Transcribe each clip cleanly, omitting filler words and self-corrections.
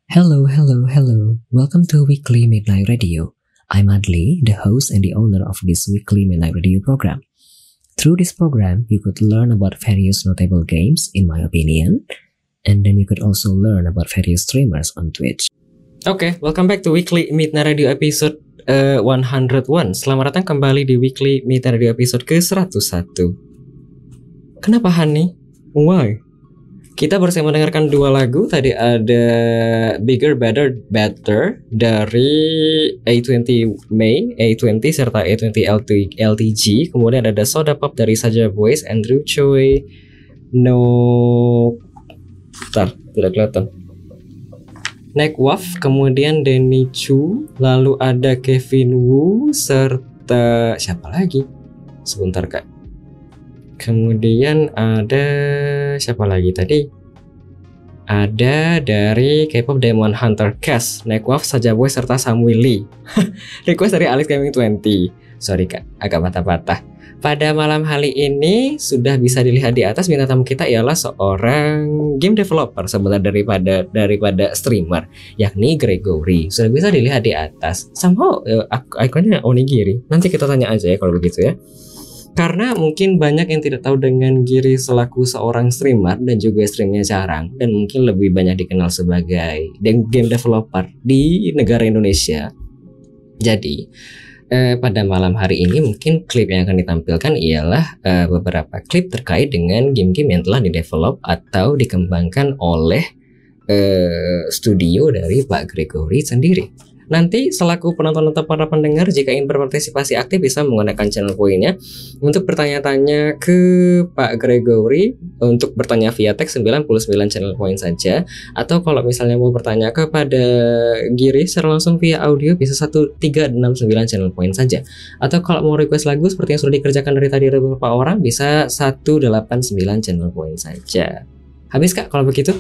Hello, hello, hello. Welcome to Weekly Midnight Radio. I'm Adli, the host and the owner of this Weekly Midnight Radio program. Through this program, you could learn about various notable games, in my opinion, and then you could also learn about various streamers on Twitch. Oke, welcome back to Weekly Midnight Radio episode 101. Selamat datang kembali di Weekly Midnight Radio episode ke-101. Kenapa Hani? Why? Kita baru saja mendengarkan dua lagu. Tadi ada Bigger, Better, Better dari A20 May, A20 serta A20 LTG. Kemudian ada Soda Pop dari Saja Boys, Andrew Choi, tidak kelihatan. Nick Waff, kemudian Danny Chu, lalu ada Kevin Wu, serta siapa lagi? Sebentar kak. Kemudian ada siapa lagi tadi? Ada dari K-pop Demon Hunter Cast, Nick Waff, Saja Boy, serta Samuel Lee. Request dari Alex Gaming 20. Sorry kak, agak patah-patah. Pada malam hari ini sudah bisa dilihat di atas, bintang tamu kita ialah seorang game developer sebenarnya daripada streamer, yakni Gregory. Sudah bisa dilihat di atas. Somehow ikonnya onigiri. Nanti kita tanya aja ya kalau begitu ya. Karena mungkin banyak yang tidak tahu dengan Giri selaku seorang streamer dan juga streamnya jarang, dan mungkin lebih banyak dikenal sebagai game developer di negara Indonesia. Jadi pada malam hari ini mungkin klip yang akan ditampilkan ialah beberapa klip terkait dengan game-game yang telah didevelop atau dikembangkan oleh studio dari Pak Gregory sendiri. Nanti selaku penonton atau para pendengar, jika ingin berpartisipasi aktif bisa menggunakan channel poinnya untuk bertanya-tanya ke Pak Gregory, untuk bertanya via teks 99 channel point saja, atau kalau misalnya mau bertanya kepada Giri secara langsung via audio bisa 1369 channel point saja, atau kalau mau request lagu seperti yang sudah dikerjakan dari tadi beberapa orang bisa 189 channel point saja. Habis kak kalau begitu?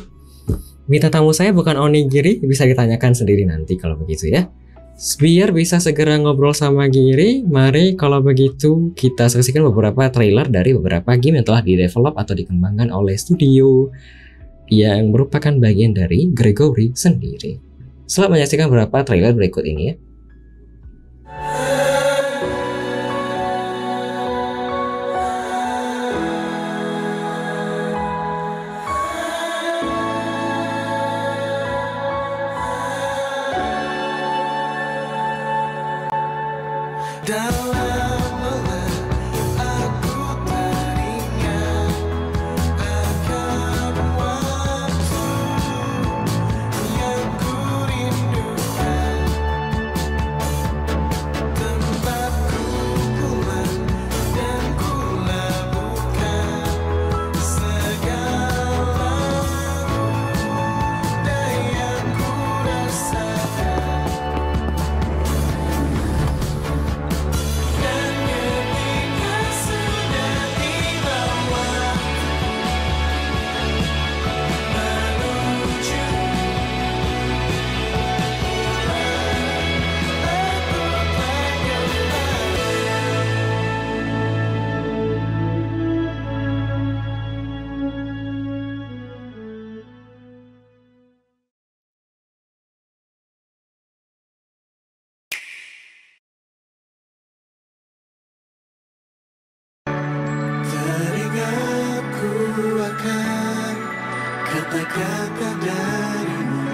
Bintang tamu saya bukan onigiri, bisa ditanyakan sendiri nanti kalau begitu ya. Biar bisa segera ngobrol sama Giri, mari kalau begitu kita saksikan beberapa trailer dari beberapa game yang telah didevelop atau dikembangkan oleh studio yang merupakan bagian dari Gregory sendiri. Selamat menyaksikan beberapa trailer berikut ini ya. Kata-kata darimu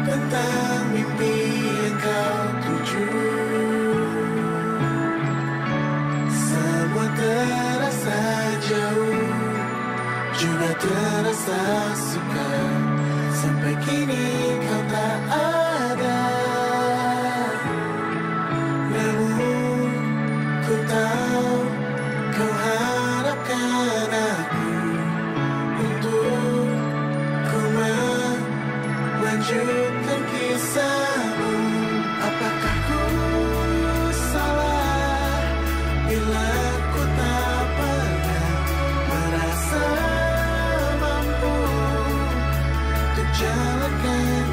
tentang mimpi yang kau tuju, semua terasa jauh, juga terasa suka, sampai kini kau tak ada. Namun ku tahu kau harapkan aku untuk lanjutkan kisahmu. Apakah ku salah bila ku tak pernah merasa mampu untuk jalankan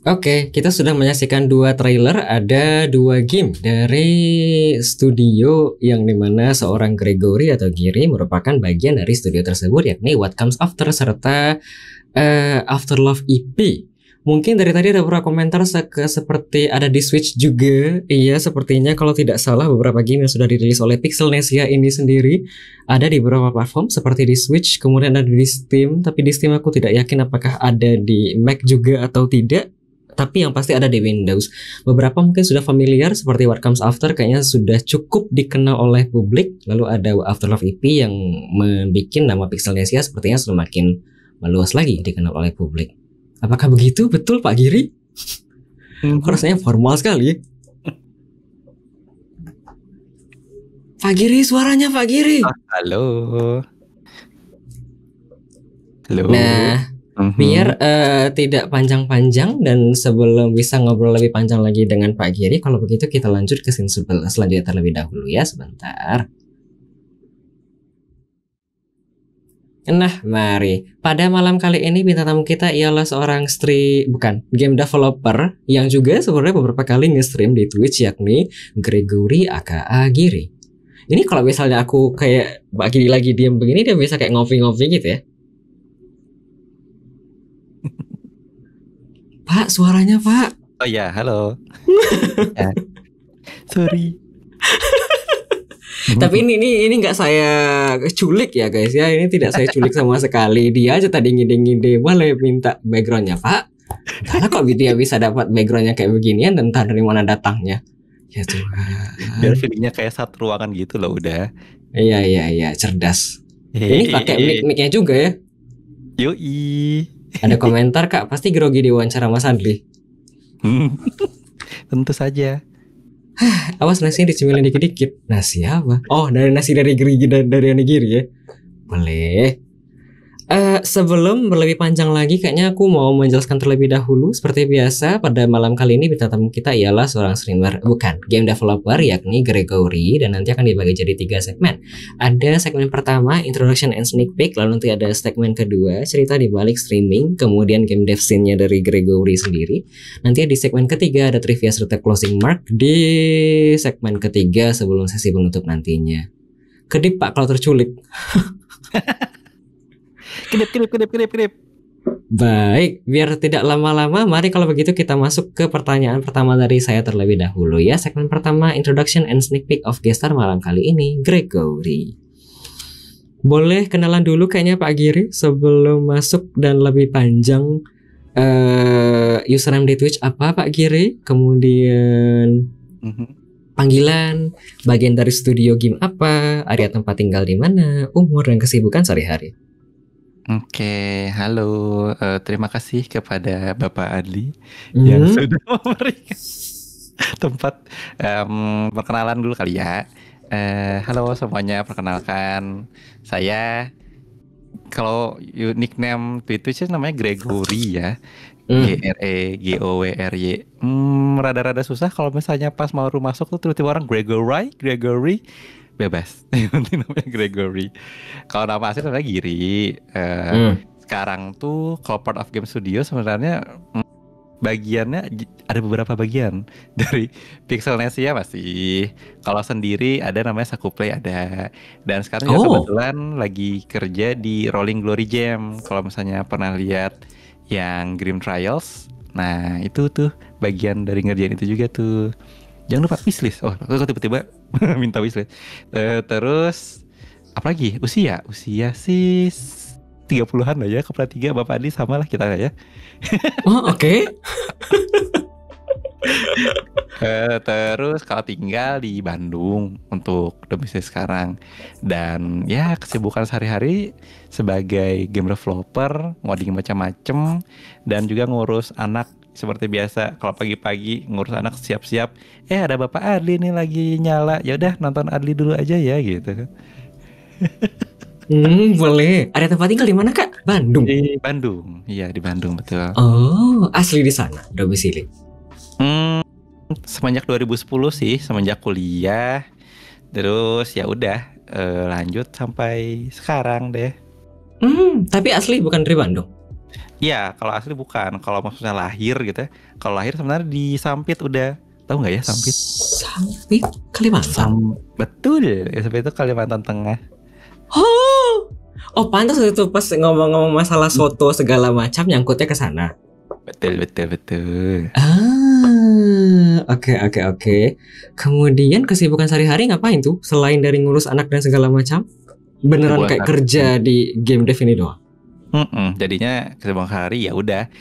Oke, kita sudah menyaksikan 2 trailer, ada 2 game dari studio yang dimana seorang Gregory atau Giri merupakan bagian dari studio tersebut, yakni What Comes After serta Afterlove EP. Mungkin dari tadi ada beberapa komentar seperti ada di Switch juga. Iya, sepertinya kalau tidak salah beberapa game yang sudah dirilis oleh Pixelnesia ini sendiri ada di beberapa platform seperti di Switch, kemudian ada di Steam, tapi di Steam aku tidak yakin apakah ada di Mac juga atau tidak. Tapi yang pasti ada di Windows. Beberapa mungkin sudah familiar seperti What Comes After, kayaknya sudah cukup dikenal oleh publik. Lalu ada Afterlove EP yang membuat nama Pixelnesia sepertinya semakin meluas lagi dikenal oleh publik. Apakah begitu? Betul Pak Giri? Kok rasanya formal sekali. Pak Giri, suaranya Pak Giri. Halo. Halo. Nah, biar tidak panjang-panjang dan sebelum bisa ngobrol lebih panjang lagi dengan Pak Giri, kalau begitu kita lanjut ke scene selanjutnya terlebih dahulu ya, sebentar. Nah, mari. Pada malam kali ini bintang tamu kita ialah seorang game developer yang juga sebenarnya beberapa kali nge-stream di Twitch, yakni Gregory aka Giri. Ini kalau misalnya aku kayak Pak Giri lagi diam begini, dia bisa kayak ngopi-ngopi gitu ya. Pak, suaranya Pak. Oh ya, halo. Ya. Sorry. Tapi ini nggak saya culik ya guys ya. Ini tidak saya culik sama sekali. Dia aja tadi ngide-ngide boleh minta backgroundnya Pak. Karena kok dia bisa dapat backgroundnya kayak beginian dan entah dari mana datangnya. Ya Tuhan. Biar feelingnya kayak satu ruangan gitu loh udah. Iya, cerdas. Ini pakai mic-nya juga ya. Yoi. Ada komentar Kak, pasti grogi di wawancara Mas Adli. Tentu saja. Awas nasinya dicemilin dikit-dikit. Nasi apa? Oh, nasi dari Onigiri ya. Boleh. Sebelum berlebih panjang lagi, kayaknya aku mau menjelaskan terlebih dahulu. Seperti biasa, pada malam kali ini bintang tamu kita ialah seorang game developer, yakni Gregory, dan nanti akan dibagi jadi 3 segmen. Ada segmen pertama, introduction and sneak peek, lalu nanti ada segmen kedua, cerita di balik streaming, kemudian game dev scene-nya dari Gregory sendiri. Nanti di segmen ketiga ada trivia serta closing mark di segmen ketiga sebelum sesi penutup nantinya. Kedip Pak kalau terculik. Kedip. Baik, biar tidak lama-lama, mari kalau begitu kita masuk ke pertanyaan pertama dari saya terlebih dahulu ya. Segmen pertama, introduction and sneak peek of guest star malam kali ini, Gregory. Boleh kenalan dulu kayaknya Pak Giri sebelum masuk dan lebih panjang. Username di Twitch apa Pak Giri? Kemudian panggilan, bagian dari studio game apa, area tempat tinggal di mana, umur dan kesibukan sehari-hari. Oke, halo. Terima kasih kepada Bapak Adli yang sudah memberikan tempat perkenalan dulu kali ya. Halo semuanya, perkenalkan saya. Kalau nickname di Twitch namanya Gregory ya. Gregowy. Rada-rada susah kalau misalnya pas mau masuk tuh tiba-tiba orang Gregory bebas. Yang penting namanya Gregory. Kalau nama asli namanya Giri. Sekarang tuh kalau part of game studio sebenarnya bagiannya ada beberapa bagian dari Pixelnesia masih. Kalau sendiri ada namanya Sakuplay ada. Dan sekarang juga kebetulan lagi kerja di Rolling Glory Jam. Kalau misalnya pernah lihat yang Grim Trials, nah itu tuh bagian dari ngerjain itu juga tuh. Jangan lupa wishlist. Oh, kok tiba-tiba minta wishlist. Terus apa lagi? Usia sih 30-an lah ya. Kepala 3 Bapak Adi sama lah kita ya. Oh, oke. Terus kalau tinggal di Bandung untuk domisili sekarang. Dan ya kesibukan sehari-hari sebagai game developer, ngoding macam-macam, dan juga ngurus anak seperti biasa. Kalau pagi-pagi ngurus anak siap-siap, ada Bapak Adli nih lagi nyala. Ya udah nonton Adli dulu aja ya gitu. Boleh. Ada tempat tinggal di mana Kak? Bandung. Di Bandung. Iya, di Bandung betul. Oh, asli di sana domisili. Semenjak 2010 sih, semenjak kuliah. Terus ya udah lanjut sampai sekarang deh. Tapi asli bukan dari Bandung. Iya, kalau asli bukan. Kalau maksudnya lahir gitu ya. Kalau lahir sebenarnya di Sampit udah. Tahu nggak ya Sampit? Sampit Kalimantan. Betul. Ya, Sampit itu Kalimantan Tengah. Oh, oh pantas itu pas ngomong-ngomong masalah soto segala macam nyangkutnya ke sana. Betul, betul, betul. Oke. Kemudian kesibukan sehari-hari ngapain tuh? Selain dari ngurus anak dan segala macam, beneran Buat kayak apa? kerja di game dev ini doang? Jadinya kesibukan hari ya udah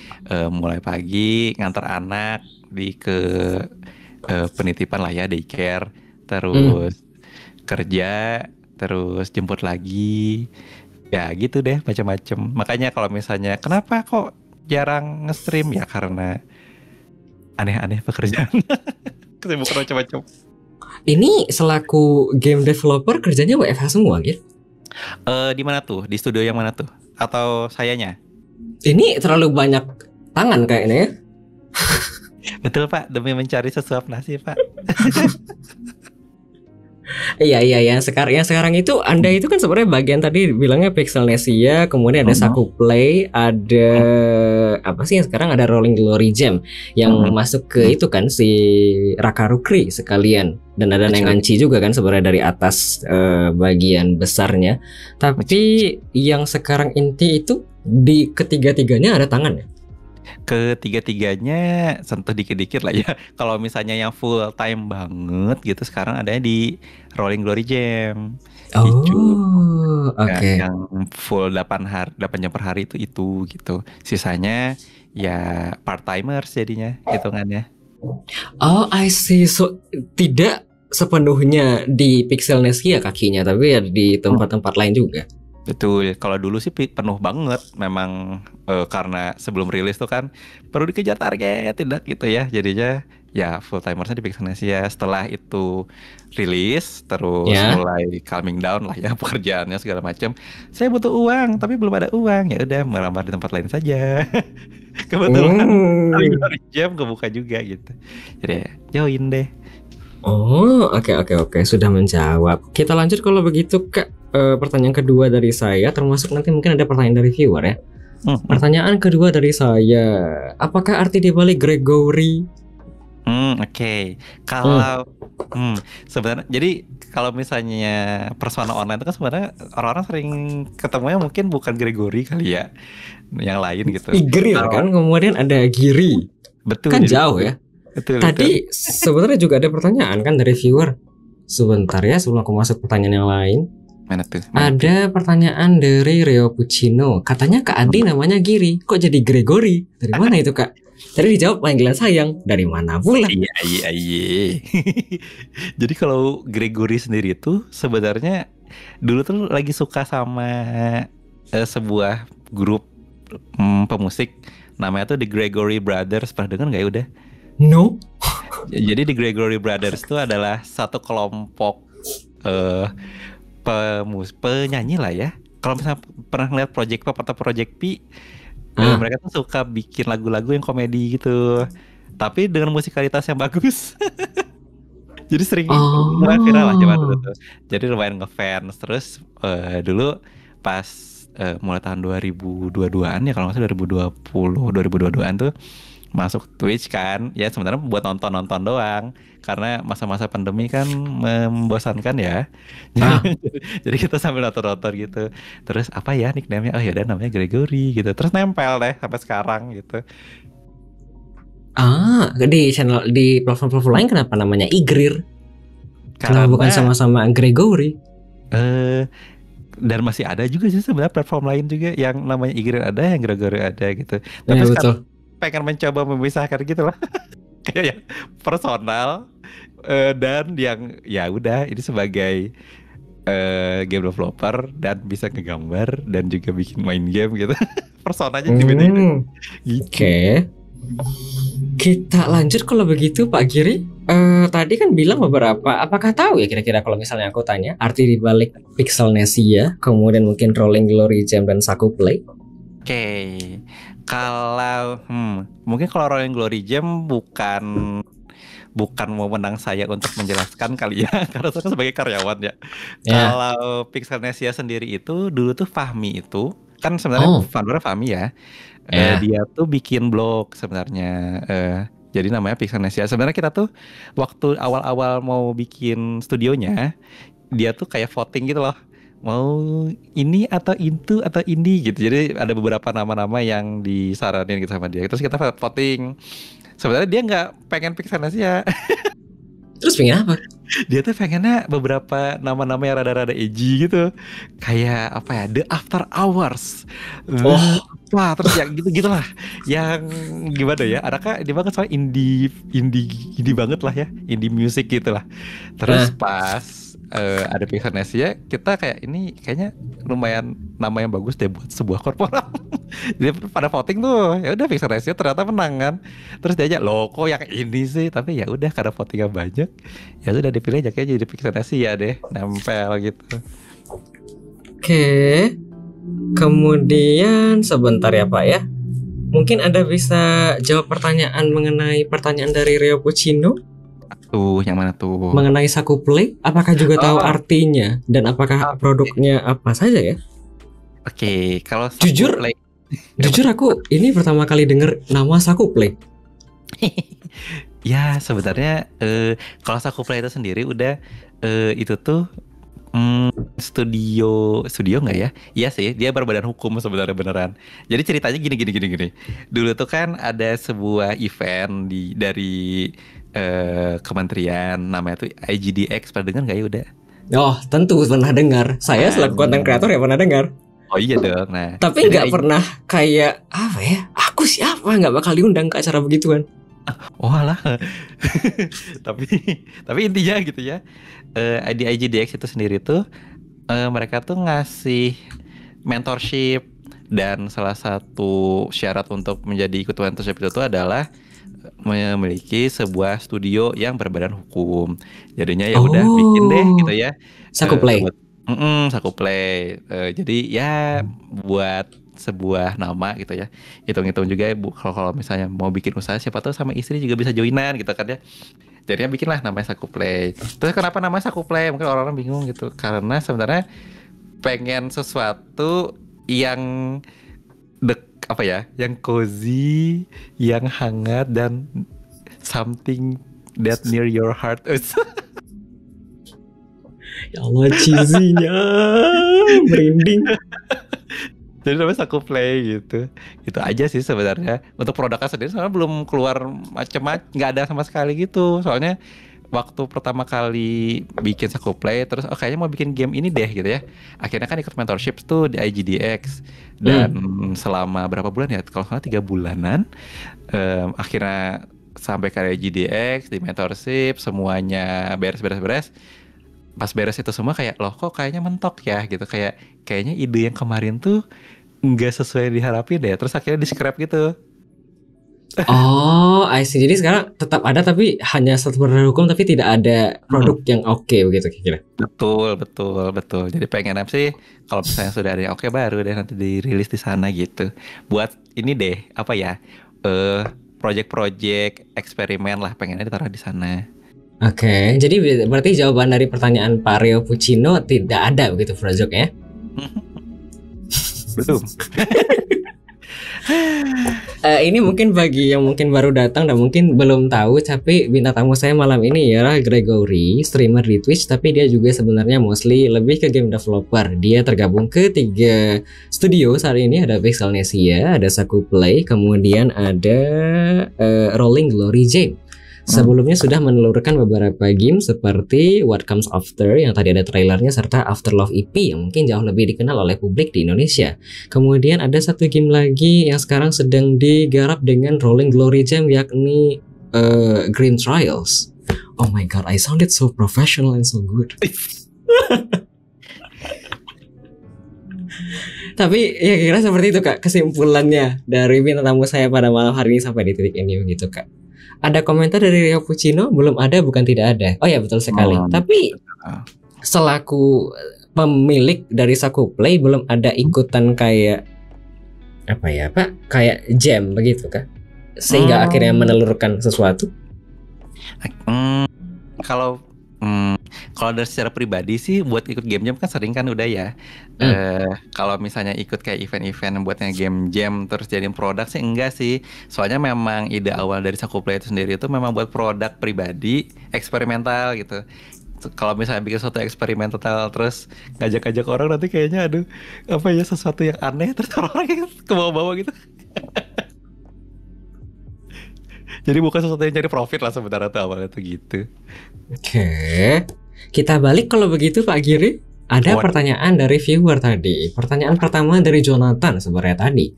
mulai pagi ngantar anak ke penitipan lah ya, daycare, terus kerja, terus jemput lagi. Ya gitu deh macam-macam. Makanya kalau misalnya kenapa kok jarang nge-stream ya karena aneh-aneh pekerjaan. Kesibukan macam-macam. Ini selaku game developer kerjanya WFH semua gitu? Di mana tuh? Di studio yang mana tuh? Atau sayanya? Ini terlalu banyak tangan kayaknya ya? Betul Pak, demi mencari sesuap nasi Pak. Iya. Yang sekarang itu Anda itu kan sebenarnya bagian tadi bilangnya Pixelnesia, kemudian ada Saku Play, ada apa sih yang sekarang ada Rolling Glory Jam yang masuk ke itu kan si Raka Rukri sekalian, dan ada Nenganci juga kan sebenarnya dari atas bagian besarnya. Tapi yang sekarang inti itu di ketiga-tiganya ada tangan ya? Ketiga-tiganya sentuh dikit-dikit lah ya. Kalau misalnya yang full time banget gitu sekarang adanya di Rolling Glory Jam. Oh, oke. Yang full 8 jam per hari itu gitu. Sisanya ya part timers jadinya hitungannya. Oh, I see. So tidak sepenuhnya di Pixelnesia kakinya, tapi ya di tempat-tempat lain juga. Betul, kalau dulu sih penuh banget memang karena sebelum rilis tuh kan perlu dikejar target tidak gitu ya. Jadinya ya full timersnya di Pixelnesia. Setelah itu rilis terus mulai calming down lah ya pekerjaannya segala macam. Saya butuh uang tapi belum ada uang, ya udah melamar di tempat lain saja. Kebetulan hari jam kebuka juga gitu. Jadi join deh. Oh, oke. Sudah menjawab. Kita lanjut kalau begitu Kak. Pertanyaan kedua dari saya, termasuk nanti mungkin ada pertanyaan dari viewer ya. Pertanyaan kedua dari saya, apakah arti dibalik Gregory? Oke. Kalau sebenarnya, jadi kalau misalnya persona online itu kan sebenarnya orang-orang sering ketemunya mungkin bukan Gregory kali ya, yang lain gitu. Igrir kan, kemudian ada Giri. Betul. Kan jauh ya. Betul. Tadi sebenarnya juga ada pertanyaan kan dari viewer. Sebentar ya, sebelum aku masuk pertanyaan yang lain. Mana tuh? Ada pertanyaan dari Rio Puccino. Katanya Kak Adi namanya Giri, kok jadi Gregory? Dari mana itu Kak? Tadi dijawab panggilan sayang. Dari mana pula? Iya. Jadi kalau Gregory sendiri itu sebenarnya dulu tuh lagi suka sama sebuah grup pemusik namanya tuh The Gregory Brothers. Pernah dengar nggak ya udah? No. Jadi The Gregory Brothers itu adalah satu kelompok penyanyi lah ya. Kalau misalnya pernah ngeliat Project Pop atau Project P, mereka tuh suka bikin lagu-lagu yang komedi gitu, tapi dengan musikalitas yang bagus. Jadi sering viral lah zaman dulu tuh. Jadi lumayan ngefans. Terus dulu pas mulai tahun 2022-an ya, kalau nggak salah 2022-an tuh masuk Twitch kan, ya sebenarnya buat nonton doang karena masa-masa pandemi kan membosankan ya. Jadi kita sambil nonton gitu. Terus apa ya nickname-nya? Oh ya udah namanya Gregory gitu. Terus nempel deh sampai sekarang gitu. Di channel di platform-platform lain kenapa namanya Igrir? Karena bukan sama-sama Gregory. Dan masih ada juga sih sebenarnya platform lain juga yang namanya Igrir ada, yang Gregory ada gitu. Tapi ya, sekarang pengen mencoba memisahkan gitu lah. Kayak ya personal dan yang ya udah ini sebagai game developer dan bisa ngegambar dan juga bikin main game gitu. Personanya beda-beda. Gitu. Oke. Kita lanjut kalau begitu Pak Giri. Tadi kan bilang beberapa. Apakah tahu ya kira-kira kalau misalnya aku tanya arti dibalik Pixelnesia, kemudian mungkin Rolling Glory Jam dan Saku Play? Oke. Kalau mungkin kalau Rolling Glory Jam bukan wewenang saya untuk menjelaskan kali ya, karena saya sebagai karyawan ya. Kalau Pixelnesia sendiri itu dulu tuh Fahmi itu kan sebenarnya foundernya Fahmi ya. Ya. Dia tuh bikin blog sebenarnya. Jadi namanya Pixelnesia. Sebenarnya kita tuh waktu awal-awal mau bikin studionya, dia tuh kayak voting gitu loh. Mau ini atau itu atau ini gitu. Jadi ada beberapa nama-nama yang disaranin gitu sama dia. Terus kita voting. Sebenarnya dia nggak pengen Pixelnesia. Terus pengen apa? Dia tuh pengennya beberapa nama-nama yang rada-rada edgy gitu. Kayak apa ya? The After Hours. Oh. Wah, terus yang gitu-gitulah. Yang gimana ya? Anaknya dia banget soal indie banget lah ya. Indie music gitu lah. Terus pas ada Pixelnesia, kita kayak ini kayaknya lumayan nama yang bagus deh buat sebuah korporat. Jadi pada voting tuh, ya udah Pixelnesia ternyata menang kan. Terus dia aja loh kok yang ini sih, tapi ya udah karena votingnya banyak, ya sudah dipilih aja kayak jadi Pixelnesia deh, nempel gitu. Oke. Kemudian sebentar ya Pak ya. Mungkin Anda bisa jawab pertanyaan mengenai pertanyaan dari Rio Puccino. Tuh, yang mana tuh? Mengenai Saku Play, apakah juga tahu artinya dan apakah produknya apa saja ya? Oke, kalau Jujur, Play, jujur aku ini pertama kali dengar nama Saku Play. ya sebenarnya kalau Saku Play itu sendiri udah itu tuh studio nggak ya? Iya sih, dia berbadan hukum sebenarnya beneran. Jadi ceritanya gini. Dulu tuh kan ada sebuah event dari kementerian namanya tuh IGDX. Pernah dengar nggak ya udah? Oh, tentu pernah dengar. Saya selaku konten kreator ya pernah dengar. Oh iya dong. Nah, tapi nggak pernah kayak apa ya? Aku siapa nggak bakal diundang ke acara begituan. Oh alah. tapi intinya gitu ya. Di IGDX itu sendiri tuh mereka tuh ngasih mentorship, dan salah satu syarat untuk menjadi ikut mentorship itu tuh adalah memiliki sebuah studio yang berbadan hukum. Jadinya ya udah bikin deh gitu ya. Saku Play. Saku Play. Jadi ya buat sebuah nama gitu ya. Hitung-hitung juga kalau misalnya mau bikin usaha, siapa tahu sama istri juga bisa joinan gitu kan ya. Jadinya bikinlah namanya Saku Play. Terus kenapa namanya Saku Play? Mungkin orang-orang bingung gitu. Karena sebenarnya pengen sesuatu yang yang cozy, yang hangat, dan something that near your heart. Ya Allah, cheesy-nya merinding. Jadi namanya Saku Play gitu. Itu aja sih sebenarnya. Untuk produknya sendiri sebenarnya belum keluar macam-macam, nggak ada sama sekali gitu. Soalnya waktu pertama kali bikin Saku Play, terus kayaknya mau bikin game ini deh gitu ya. Akhirnya kan ikut mentorship tuh di IGDX. Dan selama berapa bulan ya? Kalau salah 3 bulanan. Akhirnya sampai ke IGDX, di mentorship, semuanya beres. Pas beres itu semua kayak loh kok kayaknya mentok ya gitu. Kayaknya ide yang kemarin tuh nggak sesuai yang diharapin deh. Terus akhirnya di scrap gitu. Oh, I see. Jadi sekarang tetap ada tapi hanya satu berbadan hukum, tapi tidak ada produk yang oke begitu kira-kira. Betul. Jadi pengen apa sih kalau misalnya sudah ada yang oke baru deh nanti dirilis di sana gitu. Buat ini deh apa ya? Project eksperimen lah, pengennya ditaruh di sana. Oke, jadi berarti jawaban dari pertanyaan Pak Rio Puccino tidak ada begitu projectnya? Belum. Ini mungkin bagi yang mungkin baru datang dan mungkin belum tahu, tapi bintang tamu saya malam ini ialah Gregory, streamer di Twitch, tapi dia juga sebenarnya mostly lebih ke game developer. Dia tergabung ke 3 studio saat ini, ada Pixelnesia, ada Saku Play, kemudian ada Rolling Glory Game. Sebelumnya sudah menelurkan beberapa game seperti What Comes After yang tadi ada trailernya, serta Afterlove EP yang mungkin jauh lebih dikenal oleh publik di Indonesia. Kemudian ada satu game lagi yang sekarang sedang digarap dengan Rolling Glory Jam, yakni Green Trials. Oh my god, I sounded so professional and so good. Tapi ya kira seperti itu Kak, kesimpulannya dari bintang tamu saya pada malam hari ini sampai di titik ini begitu Kak. Ada komentar dari Rio Puccino? Belum ada, bukan tidak ada. Oh ya, betul sekali. Tapi selaku pemilik dari Saku Play belum ada ikutan kayak apa ya Pak? Kayak jam begitu Kak? Sehingga akhirnya menelurkan sesuatu. Kalau dari secara pribadi sih buat ikut game jam kan sering kan udah ya. Kalau misalnya ikut kayak event-event buatnya game jam terus jadiin produk sih enggak sih. Soalnya memang ide awal dari Sakuplay itu sendiri itu memang buat produk pribadi eksperimental gitu. Kalau misalnya bikin sesuatu eksperimental terus ngajak-ngajak orang nanti kayaknya aduh apa ya sesuatu yang aneh terus orang-orang ke bawah-bawah gitu. Jadi bukan sesuatu yang cari profit lah sebenarnya tuh awalnya tuh gitu. Oke. Kita balik kalau begitu Pak Giri. Ada pertanyaan dari viewer tadi. Pertanyaan pertama dari Jonathan sebenarnya tadi.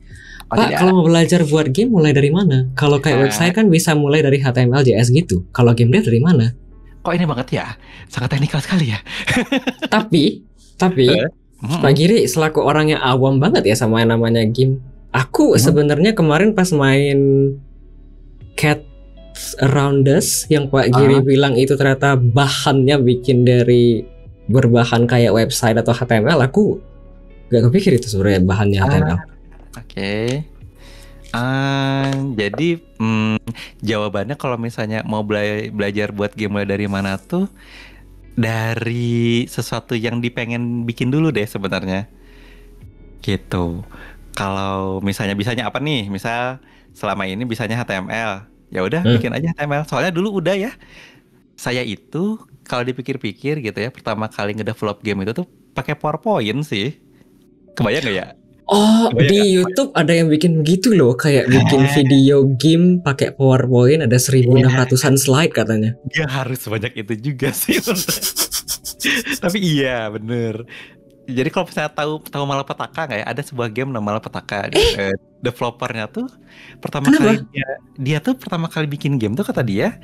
Pak, kalau mau belajar buat game mulai dari mana? Kalau kayak website kan bisa mulai dari HTML, JS gitu. Kalau game dev dari mana? Kok ini banget ya? Sangat teknikal sekali ya. Tapi Pak Giri selaku orang yang awam banget ya sama yang namanya game. Aku sebenarnya kemarin pas main Cats Around Us yang Pak Giri bilang itu ternyata bahannya bikin dari berbahan kayak website atau HTML, aku gak kepikir itu sebenarnya bahannya HTML. Oke. Jadi jawabannya kalau misalnya mau belajar buat game mulai dari mana tuh dari sesuatu yang dipengen bikin dulu deh sebenarnya. Gitu. Kalau misalnya bisanya apa nih? Misal selama ini bisanya HTML. Ya udah bikin aja HTML. Soalnya dulu udah ya. Saya itu kalau dipikir-pikir gitu ya, pertama kali ngedevelop game itu tuh pakai PowerPoint sih. Kebayang gak ya? Oh, di YouTube ada yang bikin begitu loh, kayak bikin video game pakai PowerPoint, ada 1.600-an slide katanya. Ya harus sebanyak itu juga sih. Tapi iya bener. Jadi kalau misalnya tahu Malapetaka nggak ya? Ada sebuah game nama Malapetaka. Developernya tuh pertama kali dia tuh pertama kali bikin game tuh kata dia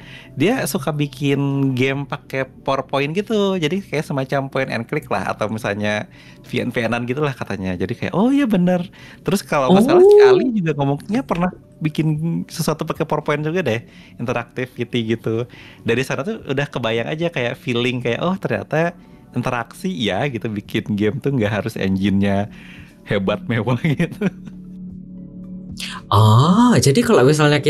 suka bikin game pakai PowerPoint gitu. Jadi kayak semacam point and click lah atau misalnya VN-VN-an gitu lah katanya. Jadi kayak oh iya bener. Terus kalau masalah si Ali juga ngomongnya pernah bikin sesuatu pakai PowerPoint juga deh, interactivity gitu. Dari sana tuh udah kebayang aja kayak feeling kayak oh ternyata interaksi ya gitu, bikin game tuh nggak harus engine-nya hebat mewah gitu. Oh, jadi kalau misalnya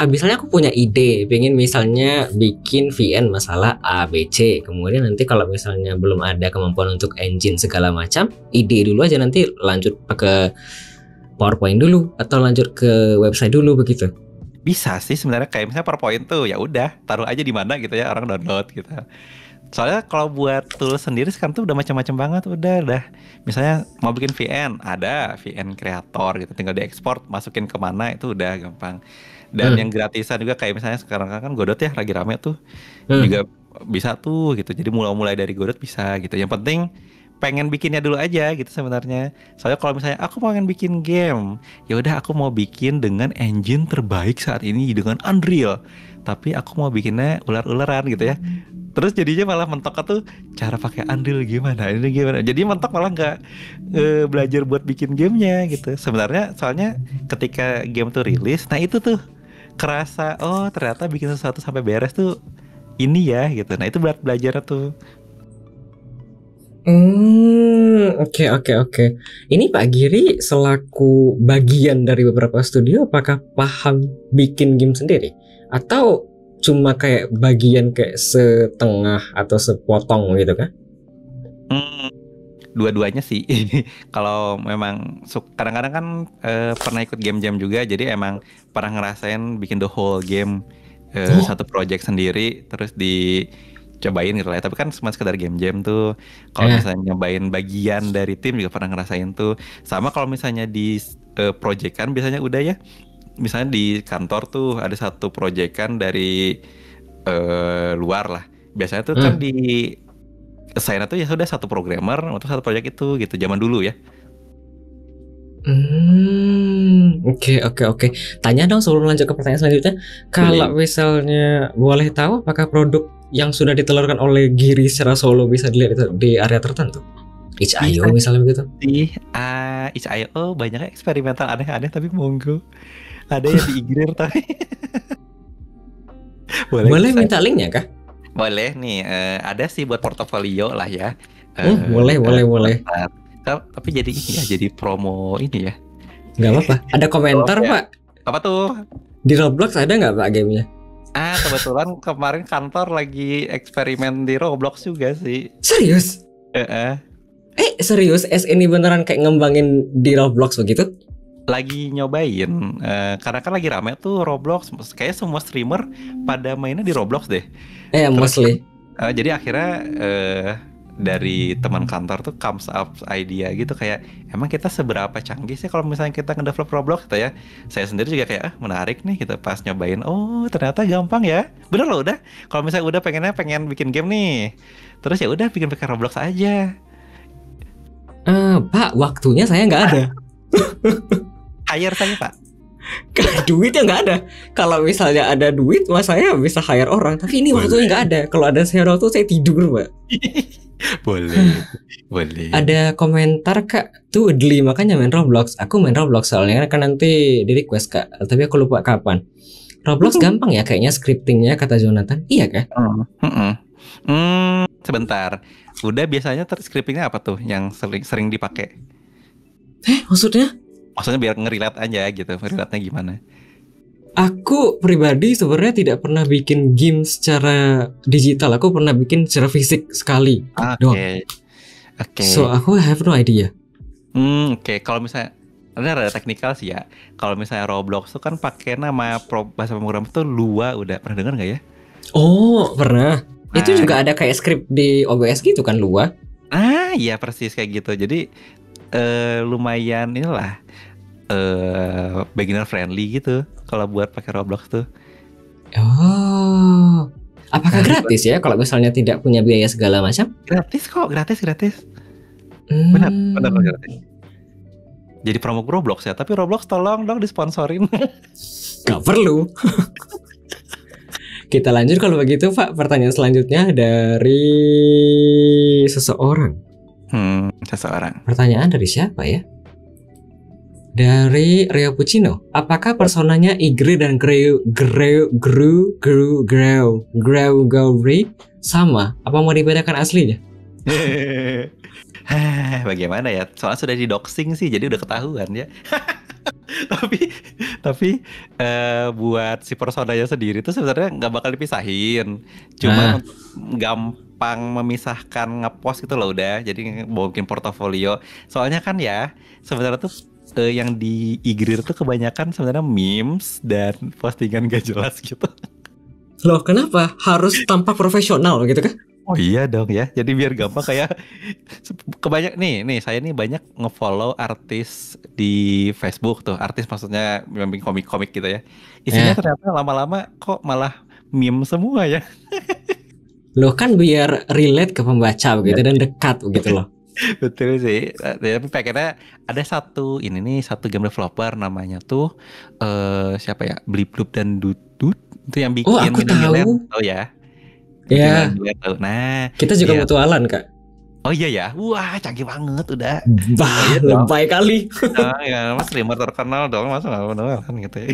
misalnya aku punya ide, pengen misalnya bikin VN masalah ABC, kemudian nanti kalau misalnya belum ada kemampuan untuk engine segala macam, ide dulu aja nanti lanjut ke PowerPoint dulu atau lanjut ke website dulu begitu. Bisa sih sebenarnya kayak misalnya PowerPoint tuh ya udah taruh aja di mana gitu ya orang download gitu. Soalnya kalau buat tools sendiri sekarang tuh udah macam-macam banget, udah. Misalnya mau bikin VN, ada VN Creator gitu, tinggal diekspor, masukin kemana itu udah gampang. Dan yang gratisan juga kayak misalnya sekarang kan Godot ya lagi rame tuh, juga bisa tuh gitu. Jadi mulai dari Godot bisa gitu. Yang penting pengen bikinnya dulu aja gitu sebenarnya. Soalnya kalau misalnya aku pengen bikin game, ya udah aku mau bikin dengan engine terbaik saat ini dengan Unreal. Tapi aku mau bikinnya ular-ularan gitu ya. Terus jadinya malah mentok tuh cara pakai Unreal gimana, ini gimana. Jadi mentok malah nggak belajar buat bikin gamenya gitu. Sebenarnya soalnya ketika game tuh rilis, nah itu tuh kerasa oh ternyata bikin sesuatu sampai beres tuh ini ya gitu. Nah itu belajar tuh. Oke. Ini Pak Giri selaku bagian dari beberapa studio, apakah paham bikin game sendiri? Atau cuma kayak bagian kayak setengah atau sepotong gitu kan? Dua-duanya sih. Kalau memang kadang-kadang kan pernah ikut game jam juga, jadi emang pernah ngerasain bikin the whole game satu project sendiri terus dicobain gitu lah. Tapi kan cuma sekedar game jam tuh. Kalau misalnya nyobain bagian dari tim juga pernah ngerasain tuh. Sama kalau misalnya di project kan biasanya udah ya. Misalnya di kantor tuh ada satu proyekan dari luar lah. Biasanya tuh kan di assign tuh ya sudah satu programmer untuk satu proyek itu gitu zaman dulu ya. Oke. Tanya dong sebelum lanjut ke pertanyaan selanjutnya. Kalau misalnya boleh tahu apakah produk yang sudah ditelurkan oleh Giri secara solo bisa dilihat di area tertentu? itch.io misalnya begitu? Di itch.io banyaknya eksperimental aneh-aneh tapi monggo. Ada yang diigrir tapi. Boleh minta linknya kah? Boleh nih, ada sih buat portofolio lah ya. Boleh. Tapi jadi ini ya, jadi promo ini ya. Nggak apa-apa. Ada komentar Pak. Apa tuh? Di Roblox ada nggak Pak gamenya? Kebetulan kemarin kantor lagi eksperimen di Roblox juga sih. Serius? Heeh. Serius? ini beneran kayak ngembangin di Roblox begitu? Lagi nyobain karena kan lagi rame tuh Roblox, kayak semua streamer pada mainnya di Roblox deh. Mostly. Jadi akhirnya dari teman kantor tuh comes up idea gitu, kayak emang kita seberapa canggih sih kalau misalnya kita ngedevelop Roblox gitu ya. Saya sendiri juga kayak menarik nih, kita pas nyobain, oh ternyata gampang ya. Bener loh, udah kalau misalnya udah pengen bikin game nih, terus ya udah bikin Roblox aja. Pak, waktunya saya nggak ada. Hire saya Pak. Duitnya nggak ada. Kalau misalnya ada duit, mas saya bisa hire orang. Tapi ini waktunya nggak ada. Kalau ada saya waktu saya tidur, Pak. Boleh. Ada komentar Kak, tuh Dli makanya main Roblox. Aku main Roblox soalnya kan nanti di request Kak. Tapi aku lupa kapan. Roblox gampang ya kayaknya scriptingnya, kata Jonathan. Iya Kak? Sebentar. Udah biasanya scriptingnya apa tuh yang sering dipakai? Maksudnya? Maksudnya biar ngerelate aja gitu. Relate-nya gimana? Aku pribadi sebenarnya tidak pernah bikin game secara digital. Aku pernah bikin secara fisik sekali. Oke. So aku have no idea. Oke. Kalau misalnya ada teknikal sih ya. Kalau misalnya Roblox tuh kan pakai nama bahasa pemrogram itu Lua, udah pernah dengar nggak ya? Oh pernah. Itu juga ada kayak script di OBS gitu kan, Lua? Iya persis kayak gitu. Jadi lumayan inilah beginner friendly gitu kalau buat pakai Roblox tuh. Oh, apakah gratis ya kalau misalnya tidak punya biaya segala macam? Gratis kok, gratis. Benar gratis. Jadi promo Roblox ya, tapi Roblox tolong dong disponsorin. Gak perlu. Kita lanjut kalau begitu, Pak. Pertanyaan selanjutnya dari seseorang. Seseorang. Pertanyaan dari siapa ya? Dari Rio Puccino. Apakah personanya Igre dan Gregory sama? Apa mau dibedakan aslinya? Bagaimana ya? Soalnya sudah di doxing sih, jadi udah ketahuan ya. tapi buat si personanya sendiri tuh sebenarnya nggak bakal dipisahin. Cuma gampang memisahkan ngepost gitu loh udah. Jadi mau bikin portofolio. Soalnya kan ya sebenarnya tuh yang di Igrir tuh kebanyakan sebenarnya memes dan postingan gak jelas gitu. Loh kenapa? Harus tampak profesional gitu kan? Oh iya dong ya. Jadi biar gampang kayak kebanyak nih saya nih banyak ngefollow artis di Facebook tuh. Artis maksudnya bikin komik-komik gitu ya. Isinya ternyata lama-lama kok malah meme semua ya. Loh kan biar relate ke pembaca begitu dan dekat begitu loh. Betul sih. Tapi pengennya ada satu game developer namanya tuh siapa ya? Blip Bloop dan Dut itu yang bikin aku tahu. Oh ya. Ya. Nah, kita juga mutualan Kak. Oh iya ya, wah canggih banget udah. Lebay kali. Ya mas streamer terkenal dong, masa nggak kenal kan gitu ya.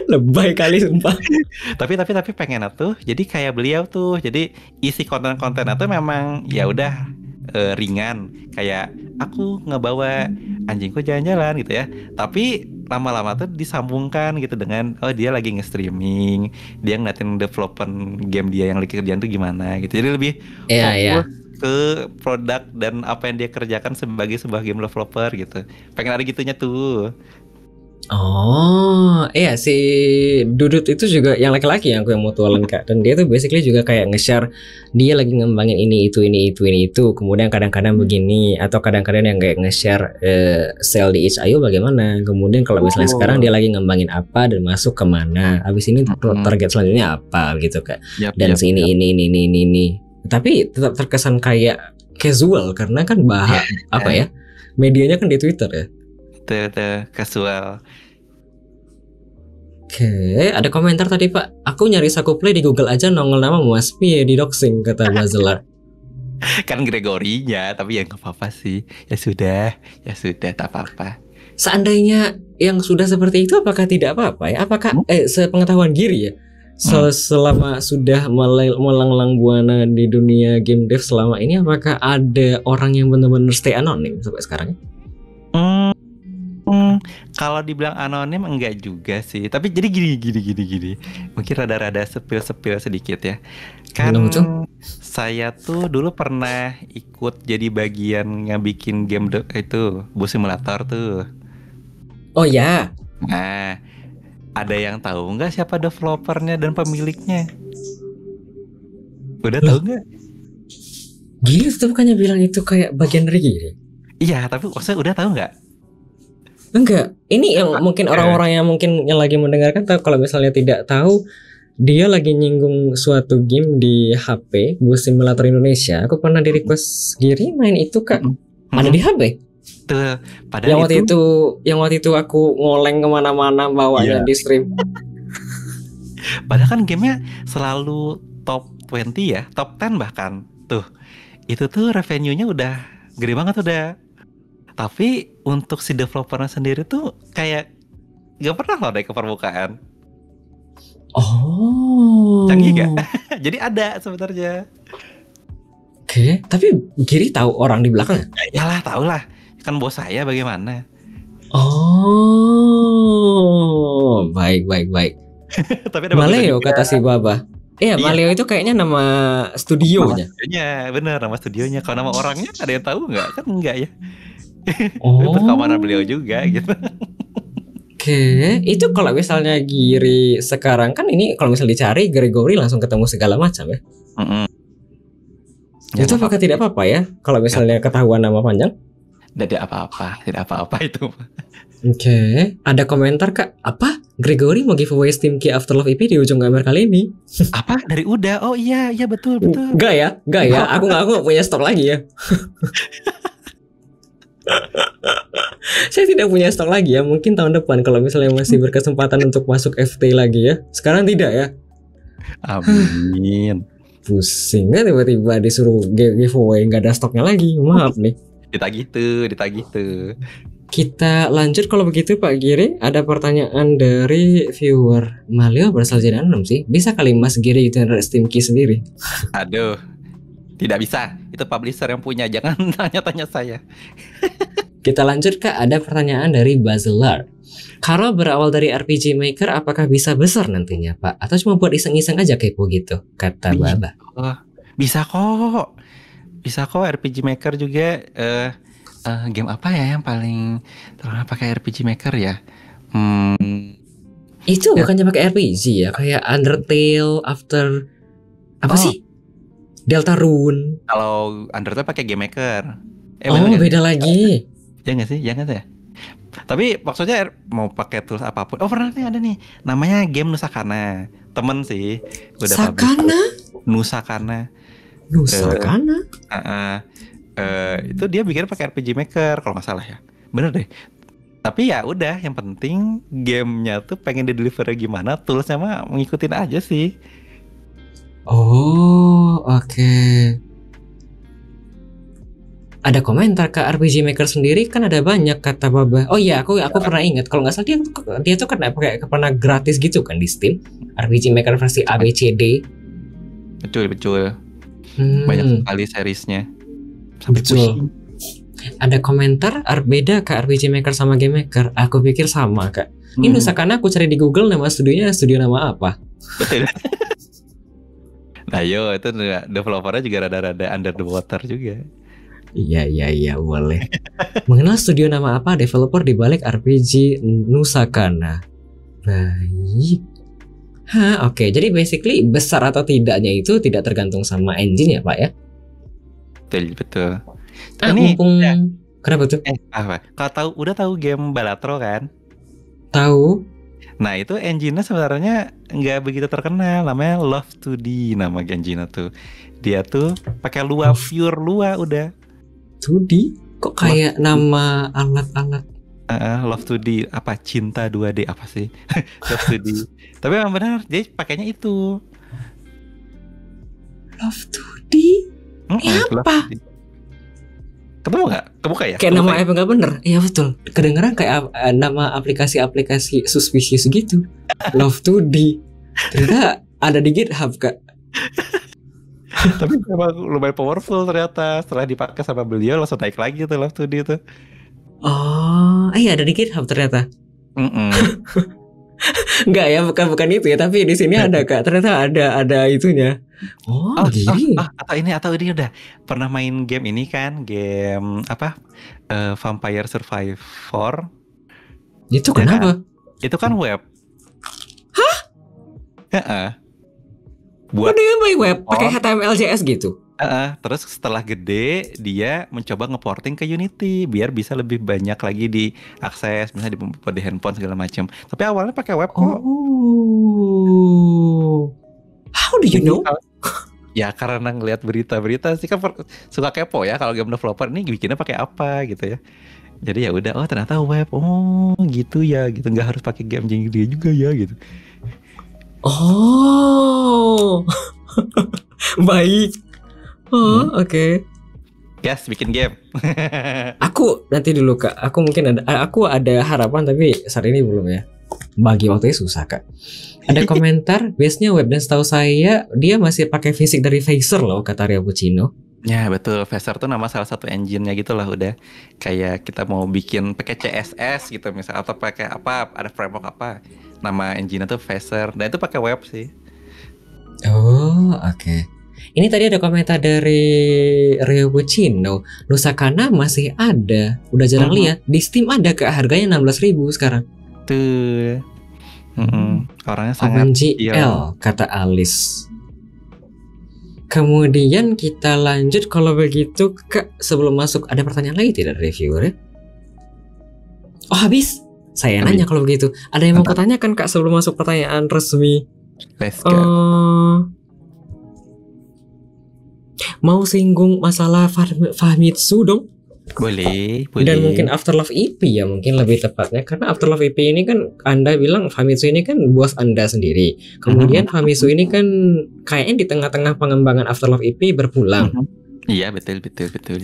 Lebay kali sumpah. tapi pengen tuh, jadi kayak beliau tuh, jadi isi konten tuh memang ya udah ringan, kayak aku ngebawa anjingku jalan-jalan gitu ya. Tapi lama-lama tuh disambungkan gitu dengan dia lagi nge-streaming, dia ngeliatin development game dia yang lagi kerjaan tuh gimana gitu. Jadi lebih fokus ke produk dan apa yang dia kerjakan sebagai sebuah game developer gitu. Pengen ada gitunya tuh. Oh, iya si Dudut itu juga yang laki-laki yang aku yang mutualan Kak. Dan dia tuh basically juga kayak nge-share dia lagi ngembangin ini itu. Kemudian kadang-kadang begini, atau kadang-kadang yang kayak nge-share sell di itch.io bagaimana. Kemudian kalau misalnya sekarang dia lagi ngembangin apa dan masuk kemana. Abis ini target selanjutnya apa gitu Kak. Dan ini. Tapi tetap terkesan kayak casual karena kan medianya kan di Twitter ya. Casual. Oke, ada komentar tadi Pak. Aku nyari Saku Play di Google aja nongol nama Mas Pi di doxing kata Bazelar. Kan Gregory-nya, tapi ya nggak apa-apa sih. Ya sudah, tak apa-apa. Seandainya yang sudah seperti itu, apakah tidak apa-apa ya? Apakah sepengetahuan Giri ya? Selama sudah melanglang buana di dunia game dev selama ini, apakah ada orang yang benar-benar stay anonim sampai sekarang? Kalau dibilang anonim enggak juga sih. Tapi jadi gini. Mungkin rada-rada sepil-sepil sedikit ya. Kan Kenapa tuh? saya tuh dulu pernah ikut jadi bagian bikin game itu Bus Simulator tuh. Oh ya, Nah, ada yang tahu nggak siapa developernya dan pemiliknya? Udah tahu nggak? Giri tuh bukannya bilang itu kayak bagian dari Giri? Iya, tapi maksudnya udah tahu nggak? Enggak, ini yang mungkin orang-orang yang mungkin yang lagi mendengarkan tahu. Kalau misalnya tidak tahu, dia lagi nyinggung suatu game di HP Bus Simulator Indonesia. Aku pernah di request Giri main itu kak. Ada di HP. Tuh, padahal Yang waktu itu aku ngoleng kemana-mana bawanya Iya. di stream. Padahal kan gamenya selalu top 20 ya, top 10 bahkan. Tuh, itu tuh revenue-nya udah gede banget udah. Tapi untuk si developernya sendiri tuh kayak gak pernah loh naik ke permukaan. Oh. Canggih gak? Jadi ada sebenarnya. Oke, tapi Giri tahu orang di belakang. Yalah, tau lah. Kan bos saya bagaimana. Oh, baik. Tapi ada bagusnya Maleo juga. kata si Baba. Iya, Iya. Maleo itu kayaknya nama studionya. Studionya, bener nama studionya. Kalau nama orangnya ada yang tahu nggak? Kan enggak ya. Oh. Itu keamanan beliau juga gitu. Oke, itu kalau misalnya Giri sekarang kan ini kalau misalnya dicari Gregory langsung ketemu segala macam ya. Mm-mm. Itu apakah tidak apa-apa ya kalau misalnya ketahuan nama panjang? Tidak apa-apa itu. Oke, ada komentar kak, apa? Gregory mau giveaway Steam Key Afterlife EP di ujung gambar kali ini? Apa dari udah? Oh iya betul. Enggak ya. Aku nggak punya stok lagi ya. Saya tidak punya stok lagi ya. Mungkin tahun depan kalau misalnya masih berkesempatan untuk masuk FT lagi ya. Sekarang tidak ya. Amin. Pusing kan tiba-tiba disuruh giveaway nggak ada stoknya lagi. Maaf nih. Ditagih tuh. Kita lanjut kalau begitu Pak Giri. Ada pertanyaan dari viewer. Malio berasal dari anom sih. Bisa kali Mas Giri generate Steam Key sendiri? Aduh, tidak bisa. Itu publisher yang punya. Jangan tanya-tanya saya. Kita lanjut Kak. Ada pertanyaan dari Bazelar. Kalau berawal dari RPG Maker, apakah bisa besar nantinya Pak? Atau cuma buat iseng-iseng aja kepo gitu? Kata Baba. Oh, bisa kok RPG Maker juga. Game apa ya yang paling terkenal pakai RPG Maker ya? Itu bukannya pakai RPG ya? Kayak Undertale, After apa sih? Deltarune. Kalau Undertale pakai Game Maker. Oh, bener kan? beda lagi. Ya nggak sih? Jangan ya. Tapi maksudnya mau pakai tools apapun. Oh pernah nih ada nih. Namanya game Nusakana. Temen sih. Udah Sakana? Nusakana. Nusakana? Itu dia bikin pakai RPG Maker kalau nggak salah ya. Bener deh. Tapi ya udah, yang penting gamenya tuh pengen di deliver gimana, toolsnya mah ngikutin aja sih. Oh, oke. Ada komentar ke RPG Maker sendiri kan ada banyak kata Baba. Oh iya, aku pernah ingat kalau nggak salah dia tuh kan pernah gratis gitu kan di Steam. RPG Maker versi ABCD. Betul. Hmm, Banyak sekali seriesnya. Sampai betul. pusing. Ada komentar beda Kak RPG Maker sama Game Maker. Aku pikir sama Kak. Ini Nusakana aku cari di Google nama studionya studio nama apa? Betul. Nah yo itu developernya juga rada-rada under the water juga. Iya boleh. Mengenal studio nama apa developer di balik RPG Nusakana? Baik. Oke. Jadi basically besar atau tidaknya itu tidak tergantung sama engine ya Pak ya? Betul. Ini kenapa tuh? Apa? Udah tahu game Balatro kan? Tahu. Nah itu engine-nya sebenarnya nggak begitu terkenal, namanya Love 2D nama engine-nya tuh. Dia tuh pakai Lua, pure Lua udah. 2D? Kok kayak nama alat-alat? Love 2D apa cinta 2D apa sih? Love 2D. Tapi memang benar dia pakainya itu. Love 2D? Apa? Ketemu nggak? Kebuka ya? Kayak nama app nggak bener? Iya betul. Kedengeran kayak nama aplikasi-aplikasi suspicious gitu. Love 2D. Ternyata ada di GitHub Kak. Tapi memang lumayan powerful ternyata. Setelah dipakai sama beliau langsung naik lagi tuh Love 2D itu. Oh, iya ada di GitHub ternyata. Enggak ya, bukan itu ya, tapi di sini ada Kak. Ternyata ada itunya. Oh, gini. Atau ini udah pernah main game ini kan, game apa? Vampire Survivor. Itu Ya kenapa? Itu kan web. Oh, Buat dia main web pakai HTML JS gitu. terus setelah gede dia mencoba ngeporting ke Unity biar bisa lebih banyak lagi diakses, misalnya di handphone segala macam. Tapi awalnya pakai web kok. Oh. How do you know? Ya karena ngelihat berita-berita sih kan suka kepo ya kalau game developer ini bikinnya pakai apa gitu ya. Jadi ya udah, oh ternyata web, oh gitu ya, gitu nggak harus pakai game dia juga ya gitu. Oh, baik. Oh, oke. Yes, bikin game. Aku nanti dulu Kak. Aku ada harapan tapi saat ini belum ya. Bagi waktunya susah Kak. Ada komentar, base-nya web dan setahu saya dia masih pakai fisik dari Phaser loh, kata Ria Puccino. Ya betul, Phaser tuh nama salah satu engine-nya gitu lah udah. Kayak kita mau bikin pakai CSS gitu misalnya, atau pakai apa, ada framework apa. Nama engine-nya tuh Phaser, dan itu pakai web sih. Oh, oke. Ini tadi ada komentar dari Rio Puccino. Nusakana masih ada. Udah jarang lihat. Di Steam ada Kak, harganya 16.000 sekarang. Tuh. Orangnya sangat OpenGL, kata Alice. Kemudian kita lanjut kalau begitu Kak, sebelum masuk ada pertanyaan lagi tidak dari viewer ya? Oh habis? Saya nanya kalau begitu. Ada yang mau kutanyakan Kak sebelum masuk pertanyaan resmi? Let's go. Mau singgung masalah Famitsu dong? Boleh. Dan mungkin Afterlife EP ya mungkin lebih tepatnya, karena Afterlife EP ini kan Anda bilang Famitsu ini kan bos Anda sendiri. Kemudian Famitsu ini kan kayaknya di tengah-tengah pengembangan Afterlife EP berpulang. Iya betul.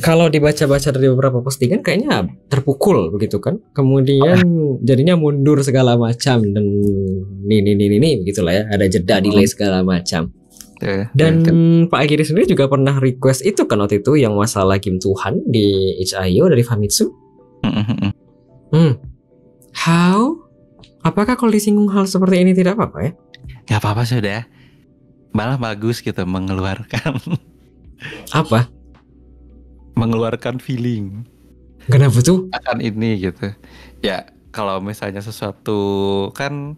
Kalau dibaca-baca dari beberapa postingan kayaknya terpukul begitu kan. Kemudian jadinya mundur segala macam dan ini begitulah ya, ada jeda delay segala macam. Dan Pak Agiri sendiri juga pernah request itu kan waktu itu yang masalah game Tuhan di itch.io dari Famitsu. How? Apakah kalau disinggung hal seperti ini tidak apa-apa ya? Gak apa-apa sudah. Malah bagus gitu mengeluarkan apa? Mengeluarkan feeling. Kenapa tuh? Akan ini gitu. Ya kalau misalnya sesuatu kan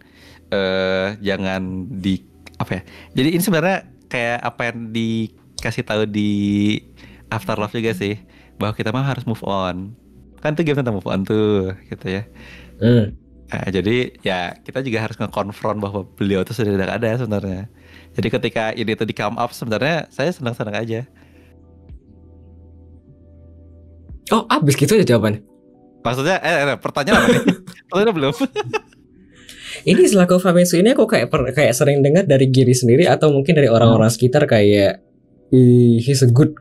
jangan di apa ya. Jadi ini sebenarnya kayak apa yang dikasih tahu di Afterlife juga sih, bahwa kita mah harus move on. Kan tuh game tentang move on tuh gitu ya. Nah, jadi ya kita juga harus nge-confront bahwa beliau tuh sudah tidak ada sebenarnya. Jadi ketika ini tuh di come up sebenarnya saya senang-senang aja. Oh, abis gitu aja jawabannya. Maksudnya pertanyaan apa nih? Pertanyaan belum. Ini selaku Famitsu ini aku kayak sering dengar dari Giri sendiri atau mungkin dari orang-orang sekitar kayak he's a good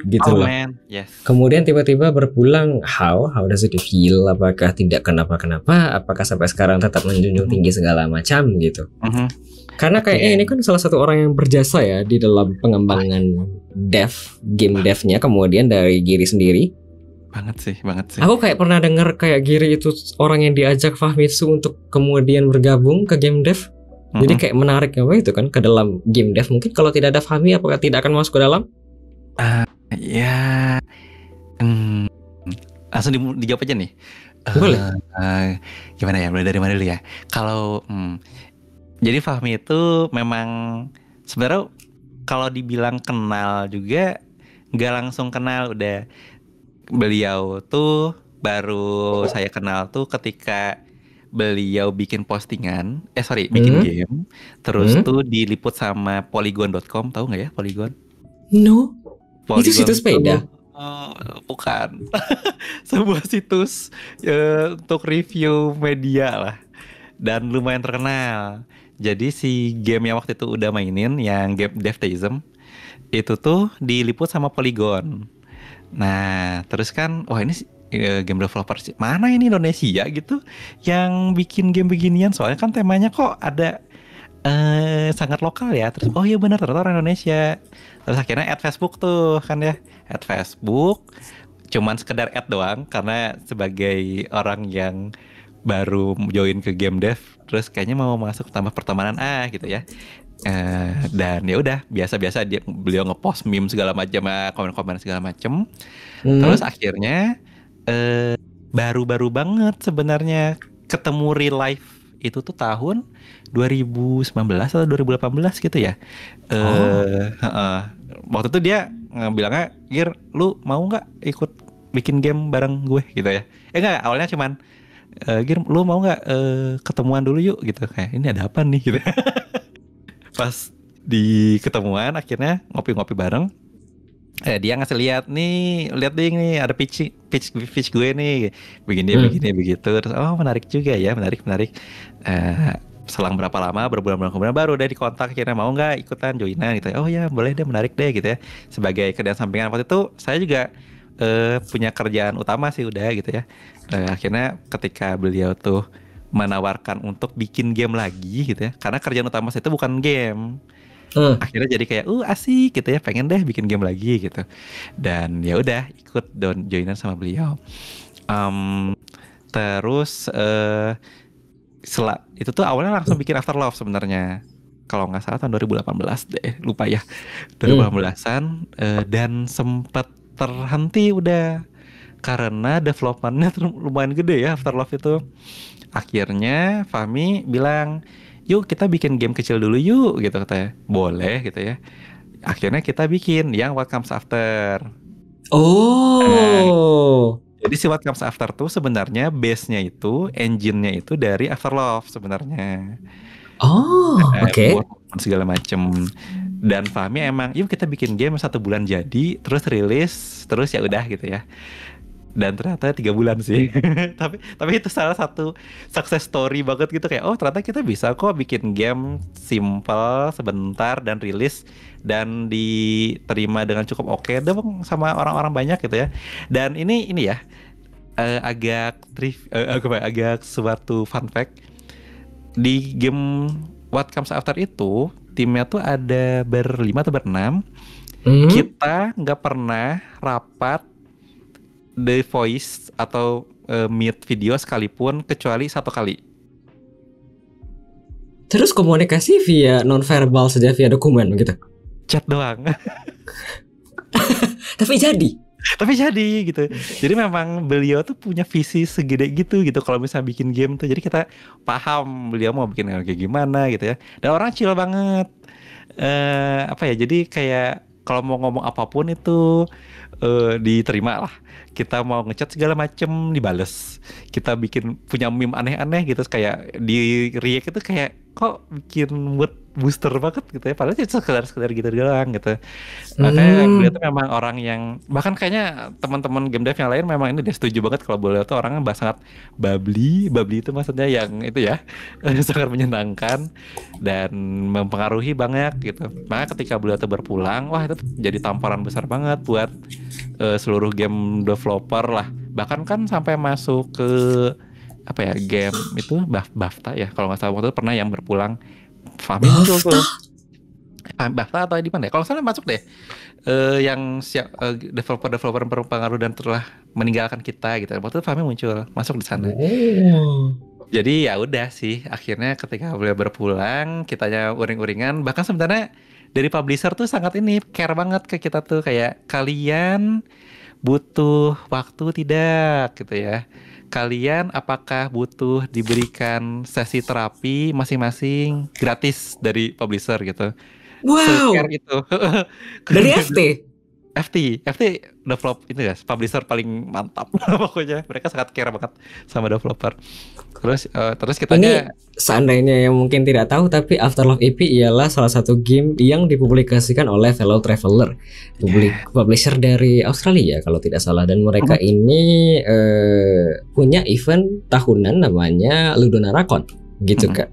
gitu loh. Yes. Kemudian tiba-tiba berpulang, how does it feel? Apakah tidak kenapa? Apakah sampai sekarang tetap menjunjung tinggi segala macam gitu? Karena kayaknya ini kan salah satu orang yang berjasa ya di dalam pengembangan game devnya. Kemudian dari Giri sendiri. Banget sih. Aku kayak pernah dengar kayak Giri itu orang yang diajak Famitsu untuk kemudian bergabung ke game dev. Jadi kayak menarik apa itu kan ke dalam game dev. Mungkin kalau tidak ada Fahmi apakah tidak akan masuk ke dalam? Langsung dijawab aja nih. Boleh. Gimana ya? Mulai dari mana dulu ya? Kalau jadi Fahmi itu memang sebenarnya kalau dibilang kenal juga nggak langsung kenal. Udah beliau tuh baru saya kenal tuh ketika beliau bikin postingan, bikin game, terus tuh diliput sama Polygon.com, tahu nggak ya Polygon? No. Polygon itu situs sepeda? Bukan, sebuah situs untuk review media lah, dan lumayan terkenal. Jadi si game yang waktu itu udah mainin, yang game Devtism, itu tuh diliput sama Polygon. Nah, terus kan, ini game developer mana ini Indonesia gitu yang bikin game beginian, soalnya kan temanya kok ada sangat lokal ya. Terus iya benar ternyata orang Indonesia. Terus akhirnya add Facebook tuh kan ya, add Facebook cuman sekedar add doang karena sebagai orang yang baru join ke game dev, terus kayaknya mau masuk tambah pertemanan gitu ya. Dan ya udah biasa-biasa beliau ngepost meme segala macam, komen-komen segala macam. Terus akhirnya baru-baru banget sebenarnya ketemu real life itu tuh tahun 2019 atau 2018 gitu ya. Waktu itu dia bilangnya, "Gir, lu mau nggak ikut bikin game bareng gue?" gitu ya. Enggak, awalnya cuman Gir, lu mau nggak ketemuan dulu yuk gitu, kayak ini ada apa nih gitu. Pas di ketemuan akhirnya ngopi-ngopi bareng, dia ngasih lihat nih ada pitch gue nih, begini begitu. Terus menarik juga ya, menarik. Selang berapa lama, berbulan-bulan kemudian baru deh dikontak, akhirnya mau nggak ikutan joinan gitu. Oh ya boleh deh, menarik deh gitu ya. Sebagai kerjaan sampingan waktu itu saya juga punya kerjaan utama sih udah gitu ya. Akhirnya ketika beliau tuh menawarkan untuk bikin game lagi gitu ya, karena kerjaan utama saya itu bukan game. Akhirnya jadi kayak asik gitu ya, pengen deh bikin game lagi gitu. Dan ya udah ikut joinan sama beliau. Terus itu tuh awalnya langsung bikin Afterlove sebenarnya. Kalau nggak salah tahun 2018 deh, lupa ya. 2018-an dan sempat terhenti udah karena developmentnya lumayan gede ya Afterlove itu. Akhirnya Fahmi bilang, "Yuk kita bikin game kecil dulu yuk," gitu katanya. Boleh gitu ya. Akhirnya kita bikin yang What Comes After. Jadi si What Comes After tuh sebenarnya base-nya itu, engine-nya itu dari Afterlove sebenarnya. Oke. Segala macem. Dan Fahmi emang, yuk kita bikin game 1 bulan jadi, terus rilis, terus ya udah gitu ya. Dan ternyata 3 bulan sih. tapi itu salah satu success story banget gitu, kayak ternyata kita bisa kok bikin game simple sebentar dan rilis dan diterima dengan cukup oke dong sama orang-orang banyak gitu ya. Dan ini ya agak suatu fun fact di game What Comes After itu timnya tuh ada 5 atau 6. Kita nggak pernah rapat The Voice atau meet video sekalipun kecuali 1 kali. Terus komunikasi via non-verbal saja, via dokumen gitu? Chat doang. Tapi jadi gitu. Jadi memang beliau tuh punya visi segede gitu kalau misalnya bikin game tuh. Jadi kita paham beliau mau bikin kayak gimana gitu ya. Dan orang chill banget. Jadi kayak kalau mau ngomong apapun itu diterima lah. Kita mau ngechat segala macem dibales. Kita punya meme aneh-aneh gitu, kayak di react itu kayak kok bikin mood booster banget gitu ya. Padahal itu sekedar gitu doang gitu. Makanya beliau tuh memang orang yang, bahkan kayaknya teman-teman game dev yang lain memang ini dia setuju banget kalau beliau tuh orangnya sangat bubbly itu maksudnya yang itu ya sangat menyenangkan dan mempengaruhi banget gitu. Makanya ketika beliau tuh berpulang, wah itu jadi tamparan besar banget buat seluruh game developer lah. Bahkan kan sampai masuk ke game itu BAFTA ya kalau nggak salah, waktu itu pernah yang berpulang Fahmi muncul tuh. BAFTA atau di mana ya? Kalau salah masuk deh. Yang developer berpengaruh dan telah meninggalkan kita gitu. Waktu itu Fahmi muncul, masuk di sana. Jadi ya udah sih, akhirnya ketika beliau berpulang, kitanya uring-uringan. Bahkan sebenarnya dari publisher tuh sangat care banget ke kita tuh, kayak kalian butuh waktu tidak gitu ya. Kalian apakah butuh diberikan sesi terapi masing-masing gratis dari publisher gitu. wow. Se-care itu. Dari FT develop itu ya, publisher paling mantap pokoknya. Mereka sangat care banget sama developer. Terus kitanya Ini seandainya yang mungkin tidak tahu, tapi Afterlove EP ialah salah satu game yang dipublikasikan oleh Fellow Traveler, publisher dari Australia kalau tidak salah. Dan mereka ini punya event tahunan namanya Ludonaracon gitu Kak.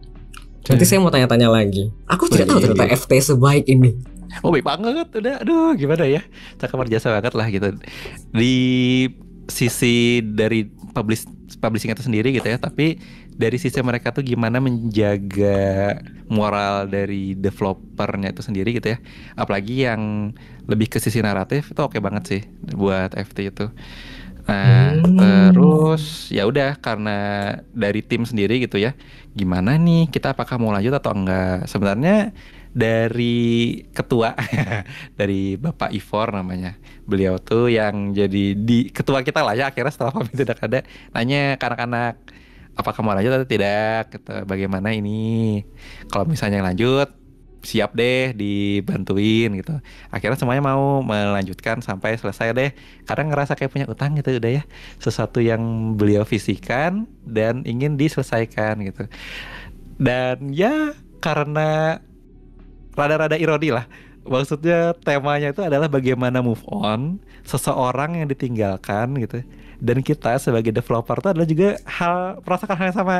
Nanti saya mau tanya-tanya lagi. Aku tidak tahu ternyata FT sebaik ini. baik banget, udah aduh gimana ya, cakap berjasa banget lah gitu di sisi dari publishing itu sendiri gitu ya. Tapi dari sisi mereka tuh gimana menjaga moral dari developernya itu sendiri gitu ya, apalagi yang lebih ke sisi naratif, itu oke banget sih buat FT itu. Nah, terus ya udah karena dari tim sendiri gitu ya. Gimana nih kita apakah mau lanjut atau enggak? Sebenarnya dari ketua dari Bapak Ivor namanya. Beliau tuh yang jadi di ketua kita lah ya akhirnya setelah kami tidak ada nanya ke anak-anak apakah mau lanjut atau tidak gitu. Bagaimana ini? Kalau misalnya lanjut siap deh dibantuin gitu. Akhirnya semuanya mau melanjutkan sampai selesai deh. Karena ngerasa kayak punya utang gitu udah ya. Sesuatu yang beliau visikan dan ingin diselesaikan gitu. Dan ya karena rada-rada ironi lah. Maksudnya temanya itu adalah bagaimana move on seseorang yang ditinggalkan gitu. Dan kita sebagai developer itu adalah juga merasakan hal yang sama.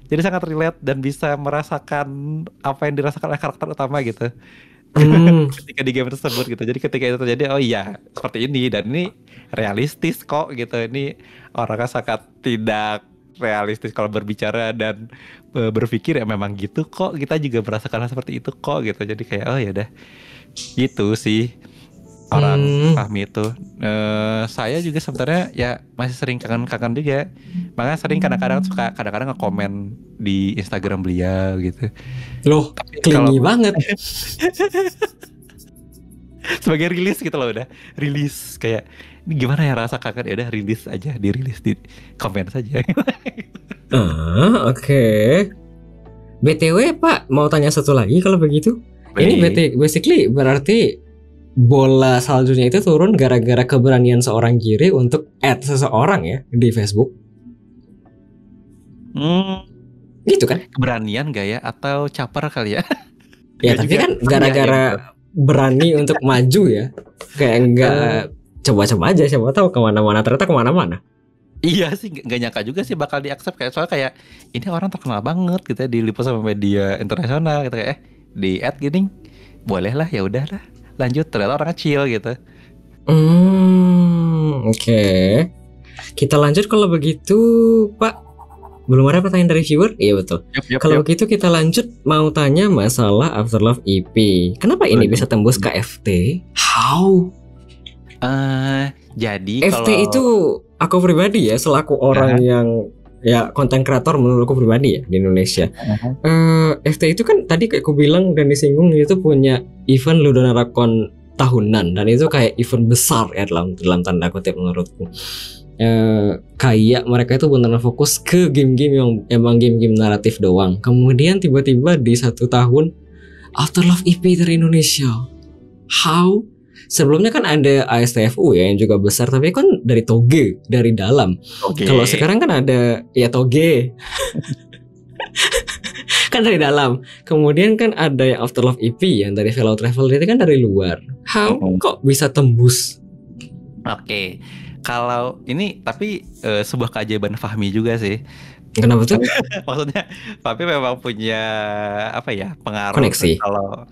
Jadi sangat relate dan bisa merasakan apa yang dirasakan oleh karakter utama gitu. Ketika di game tersebut gitu. Jadi ketika itu terjadi, oh iya seperti ini dan ini realistis kok gitu. Ini orangnya sangat tidak realistis kalau berbicara dan berpikir ya memang gitu kok. Kita juga merasakan hal seperti itu kok gitu. Jadi kayak oh ya udah gitu sih orang Fahmi itu. Saya juga sebenarnya ya masih sering kangen-kangen juga. Makanya sering kadang-kadang suka nge-komen di Instagram beliau gitu. Loh, clingy banget. Sebagai rilis gitu loh udah. Rilis kayak ini gimana ya rasa kangen ya udah rilis aja, dirilis di komen saja. Oke. BTW Pak, mau tanya satu lagi kalau begitu. Ini basically berarti bola saljunya itu turun gara-gara keberanian seorang Giri untuk add seseorang ya di Facebook. Gitu kan? Keberanian gak ya? Atau caper kali ya? Ya tapi kan gara-gara berani untuk maju ya. Kayak enggak coba-coba aja siapa tahu kemana-mana, ternyata kemana-mana. Iya sih, gak nyangka juga sih bakal di-accept kayak soalnya kayak ini orang terkenal banget gitu ya, diliput sama media internasional gitu kayak di add gini boleh lah ya udahlah lanjut ternyata orang kecil gitu. Oke. Kita lanjut kalau begitu Pak. Belum ada pertanyaan dari viewer? Iya betul. Kalau begitu kita lanjut mau tanya masalah Afterlife EP. Kenapa ini bisa tembus ke FT? How? Jadi FT itu aku pribadi ya selaku orang yang ya konten kreator menurutku pribadi ya di Indonesia. FT itu kan tadi kayak aku bilang dan disinggung itu punya event Ludonaracon tahunan dan itu kayak event besar ya dalam tanda kutip menurutku. Kayak mereka itu benar-benar fokus ke game-game yang emang game-game naratif doang. Kemudian tiba-tiba di 1 tahun Afterlife EP dari Indonesia. How? Sebelumnya kan ada ASTFU ya yang juga besar tapi kan dari Toge, dari dalam. Kalau sekarang kan ada ya Toge. Kan dari dalam. Kemudian kan ada yang Afterlife EP yang dari Fellow Travel itu kan dari luar. How kok bisa tembus? Oke. Kalau ini tapi sebuah keajaiban Fahmi juga sih. Kenapa tuh? Maksudnya Fahmi memang punya apa ya pengaruh koneksi. Kalau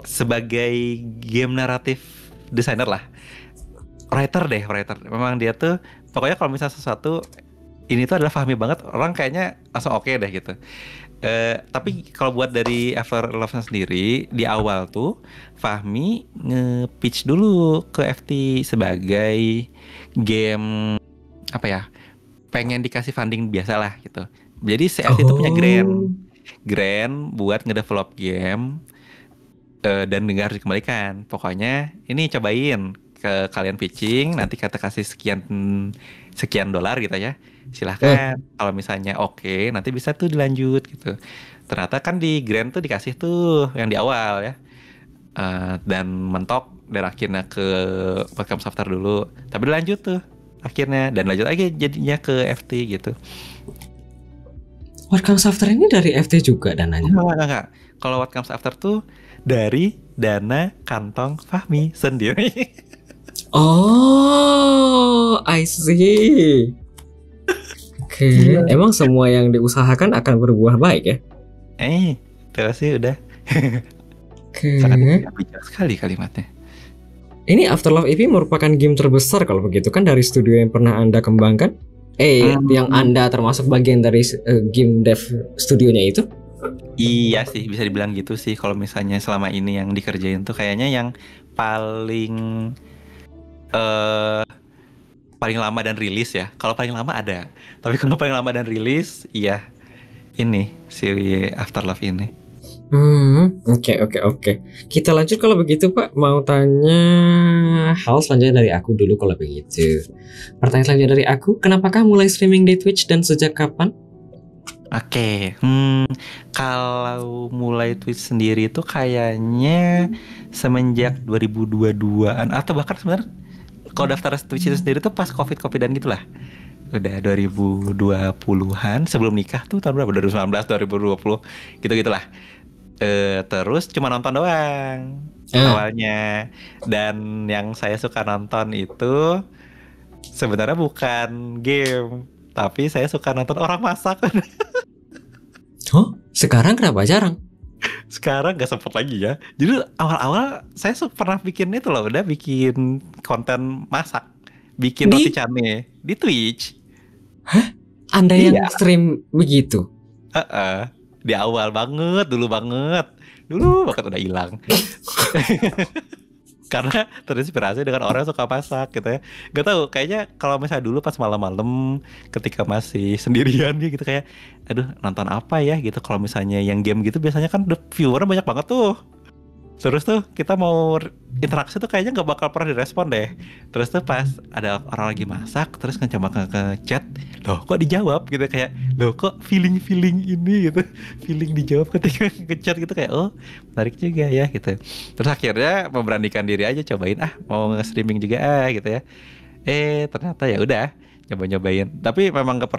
sebagai game naratif designer lah, writer. Memang dia tuh pokoknya kalau misalnya sesuatu ini tuh adalah Fahmi banget, orang kayaknya langsung oke deh gitu. Tapi kalau buat dari Afterlife sendiri di awal tuh Fahmi nge-pitch dulu ke FT sebagai game apa ya, pengen dikasih funding biasa lah gitu. Jadi si FT itu punya grant buat ngedevelop game dan dengar dikembalikan. Pokoknya ini cobain ke kalian pitching, nanti kita kasih sekian dolar gitu ya. Silahkan kalau misalnya oke, nanti bisa tuh dilanjut gitu. Ternyata kan di grant tuh dikasih tuh yang di awal ya, dan mentok dan akhirnya ke Welcome Software dulu. Tapi dilanjut tuh akhirnya dan lanjut lagi jadinya ke FT gitu. Welcome Software ini dari FT juga dananya? Enggak. Kalau Welcome Software tuh dari dana kantong Fahmi sendiri. Oh, I see. Oke, emang semua yang diusahakan akan berbuah baik ya? Terus sih udah. Oke. Sangat bijak sekali kalimatnya. Ini Afterlife EP merupakan game terbesar kalau begitu kan dari studio yang pernah Anda kembangkan? Yang Anda termasuk bagian dari game dev studionya itu? Iya sih, bisa dibilang gitu sih. Kalau misalnya selama ini yang dikerjain tuh kayaknya yang paling paling lama dan rilis ya. Kalau paling lama ada. Tapi kalau paling lama dan rilis, iya ini si Afterlife ini. Oke. Kita lanjut kalau begitu Pak. Mau tanya hal selanjutnya dari aku dulu kalau begitu. Pertanyaan selanjutnya dari aku, kenapakah mulai streaming di Twitch dan sejak kapan? Oke, kalau mulai Twitch sendiri itu kayaknya semenjak 2022-an atau bahkan sebenarnya kalau daftar Twitch itu sendiri tuh pas COVID-COVIDan gitulah. Udah 2020-an sebelum nikah tuh tahun berapa? 2019, 2020 gitu-gitulah. Terus cuma nonton doang awalnya. Dan yang saya suka nonton itu sebenarnya bukan game, tapi saya suka nonton orang masak. Sekarang kenapa jarang? Sekarang gak sempet lagi ya. Jadi awal-awal saya pernah bikin itu loh, udah bikin konten masak, bikin roti cane di Twitch. Anda yang stream begitu? Di awal banget, dulu banget udah hilang. Karena terinspirasi dengan orang yang suka masak gitu ya. Gak tahu, kayaknya kalau misalnya dulu pas malam-malam ketika masih sendirian gitu kayak aduh nonton apa ya gitu. Kalau misalnya yang game gitu biasanya kan viewernya banyak banget tuh. Terus tuh kita mau interaksi tuh kayaknya gak bakal pernah direspon deh. Terus tuh pas ada orang lagi masak terus coba ke chat, loh kok dijawab gitu, kayak loh kok feeling ini gitu, feeling dijawab ketika ke chat gitu, kayak oh menarik juga ya gitu. Terus akhirnya memberanikan diri aja, cobain mau nge-streaming juga gitu ya. Ternyata ya udah nyobain, tapi memang gak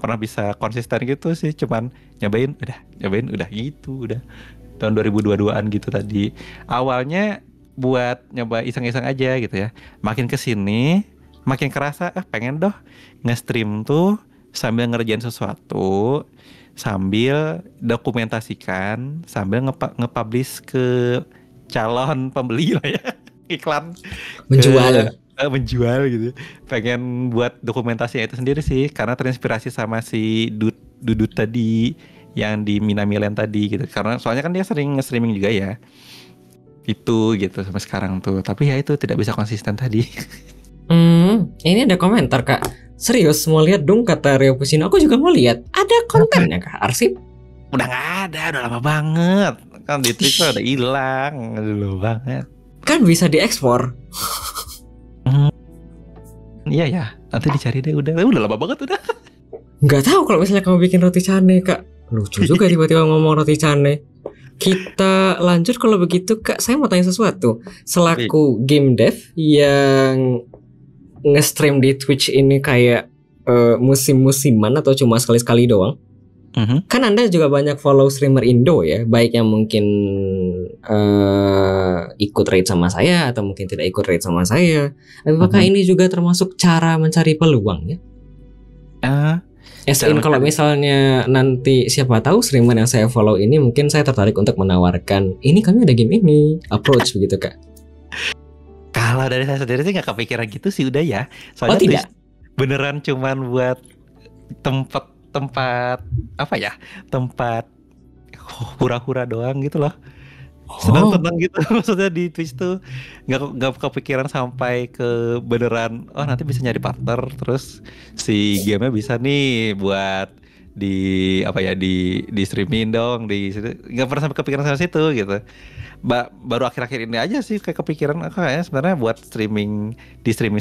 pernah bisa konsisten gitu sih, cuman nyobain udah gitu, udah tahun 2022-an gitu tadi. Awalnya buat nyoba iseng-iseng aja gitu ya. Makin kesini makin kerasa pengen nge-stream tuh sambil ngerjain sesuatu, sambil dokumentasikan, sambil nge-publish ke calon pembeli lah ya. Iklan menjual gitu. Pengen buat dokumentasinya itu sendiri sih, karena terinspirasi sama si Dudut tadi yang di Minamiland tadi gitu. Karena soalnya kan dia sering nge-streaming juga ya. Itu gitu sampai sekarang tuh. Tapi ya itu tidak bisa konsisten tadi. Ini ada komentar Kak. Serius mau lihat dong kata Rio Pusino. Aku juga mau lihat. Ada kontennya Kak? Arsip? Udah gak ada, udah lama banget. Kan di Twitch udah hilang dulu banget. Kan bisa diekspor. Iya ya, nanti dicari deh. Udah lama banget udah. Nggak tahu kalau misalnya kamu bikin roti cane Kak. Lucu juga tiba-tiba ngomong roti cane. Kita lanjut kalau begitu Kak. Saya mau tanya sesuatu. Selaku game dev yang nge-stream di Twitch ini kayak musim-musiman atau cuma sekali-sekali doang? Kan Anda juga banyak follow streamer Indo ya, baik yang mungkin ikut raid sama saya atau mungkin tidak ikut raid sama saya. Apakah ini juga termasuk cara mencari peluang ya? Kalau misalnya nanti siapa tahu streamer yang saya follow ini mungkin saya tertarik untuk menawarkan ini kami ada game ini, approach begitu Kak. Kalau dari saya sendiri sih nggak kepikiran gitu sih, udah ya. Soalnya tidak? Beneran cuman buat tempat apa ya, tempat hura-hura doang gitu loh. Senang-senang gitu. Maksudnya di Twitch tuh nggak kepikiran sampai ke beneran nanti bisa nyari partner, terus si gamenya bisa nih buat di streaming dong, nggak pernah sampai kepikiran sama situ gitu. Baru akhir-akhir ini aja sih kayak kepikiran kayaknya sebenarnya buat streaming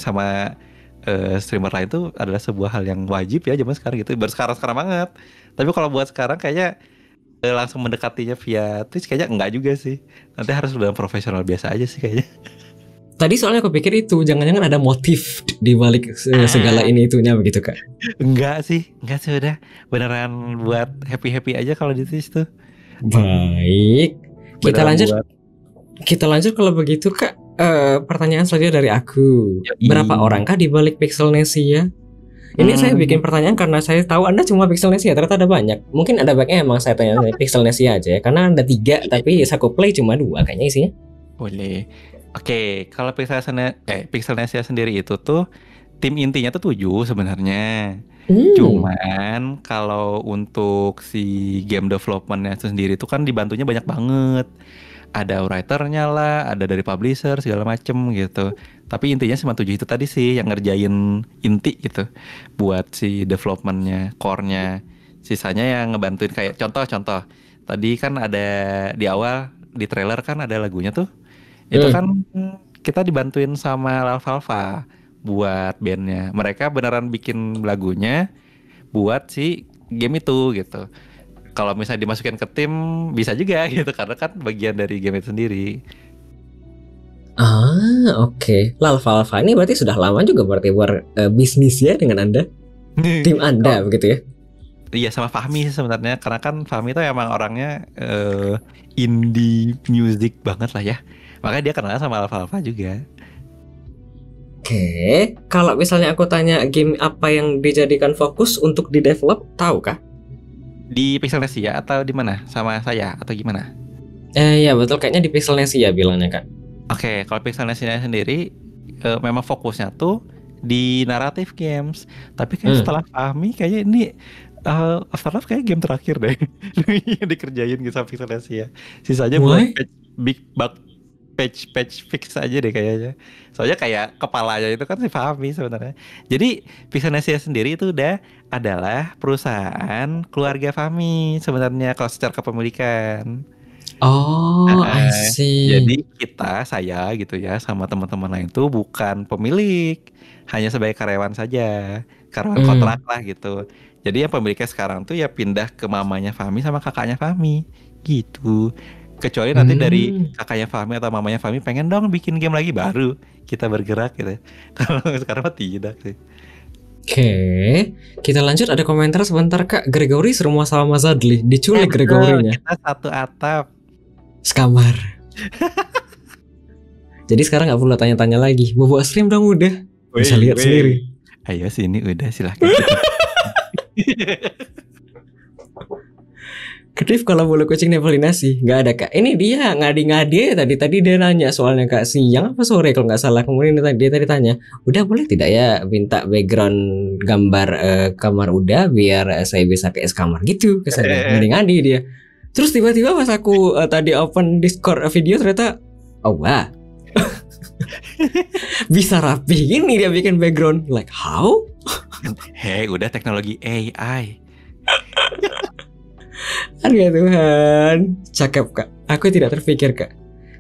sama streamer lain itu adalah sebuah hal yang wajib ya zaman sekarang gitu. Baru sekarang banget. Tapi kalau buat sekarang kayaknya langsung mendekatinya via Twitch kayaknya enggak juga sih. Nanti harus udah profesional biasa aja sih kayaknya. Tadi soalnya aku pikir itu jangan-jangan ada motif di balik segala ini itunya begitu Kak. Enggak sih udah beneran buat happy aja kalau di Twitch tuh. Baik. Kita lanjut kalau begitu Kak. Pertanyaan selanjutnya dari aku. Berapa orangkah di balik Pixelnesia? Ini saya bikin pertanyaan karena saya tahu Anda cuma Pixelnesia, ternyata ada banyak. Mungkin ada baiknya emang saya tanya Pixelnesia aja ya, karena ada 3 tapi aku play cuma 2 kayaknya isinya. Boleh. Oke, kalau Pixelnesia sendiri itu tuh tim intinya tuh 7 sebenarnya. Cuman kalau untuk si game developmentnya sendiri tuh kan dibantunya banyak banget. Ada writernya lah, ada dari publisher segala macem gitu. Tapi intinya cuma 7 itu tadi sih yang ngerjain inti gitu buat si developmentnya, core-nya. Sisanya yang ngebantuin kayak contoh-contoh. Tadi kan ada di awal di trailer kan ada lagunya tuh. Itu kan kita dibantuin sama Lalfalfa buat bandnya. Mereka beneran bikin lagunya buat si game itu gitu. Kalau misalnya dimasukin ke tim bisa juga gitu karena kan bagian dari game itu sendiri. Oke. Lalfalfa ini berarti sudah lama juga berarti bisnis ya dengan Anda, tim Anda begitu ya? Iya sama Fahmi sih sebenarnya karena kan Fahmi tuh emang orangnya indie music banget lah ya. Makanya dia kenal sama Lalfalfa juga. Oke, kalau misalnya aku tanya game apa yang dijadikan fokus untuk di-develop, tahu kah? Di Pixelnesia atau di mana? Sama saya atau gimana? Ya betul, kayaknya di Pixelnesia bilangnya Kak. Oke, kalau Pixelnesia sendiri memang fokusnya tuh di naratif games. Tapi kayak setelah Fahmi kayaknya ini Afterlife kayak game terakhir deh yang dikerjain gitu sama Pixelnesia. Sisanya buat patch fix aja deh kayaknya. Soalnya kayak kepalanya itu kan si Fahmi sebenarnya. Jadi Pixelnesia sendiri itu udah adalah perusahaan keluarga Fahmi sebenarnya kalau secara kepemilikan. I see. Jadi saya gitu ya sama teman-teman lain tuh bukan pemilik, hanya sebagai karyawan saja, karyawan kontrak lah gitu. Jadi yang pemiliknya sekarang tuh ya pindah ke mamanya Fahmi sama kakaknya Fahmi gitu. Kecuali nanti dari kakaknya Fahmi atau mamanya Fahmi pengen dong bikin game lagi baru kita bergerak gitu. Kalau sekarang mah tidak sih. Oke, kita lanjut. Ada komentar sebentar Kak. Gregory serumah sama Mas Adli, diculik Gregory-nya. Kita satu atap. Sekamar. Jadi sekarang nggak perlu tanya-tanya lagi. Bobo stream dong udah. Bisa lihat sendiri. Ayo sini udah silahkan. Kedif kalau bulu kucing nevelinasi nggak ada Kak. Ini dia ngadi-ngadi tadi dia nanya soalnya Kak siang apa sore kalau nggak salah. Kemudian dia tadi tanya, udah boleh tidak ya minta background gambar kamar udah biar saya bisa ke kamar gitu. Kesannya ngadi-ngadi dia. Terus tiba-tiba pas aku tadi open Discord video ternyata wah bisa rapi gini dia bikin background. Like how? Hey udah teknologi AI. Aduh ya Tuhan, cakep Kak. Aku tidak terpikir Kak.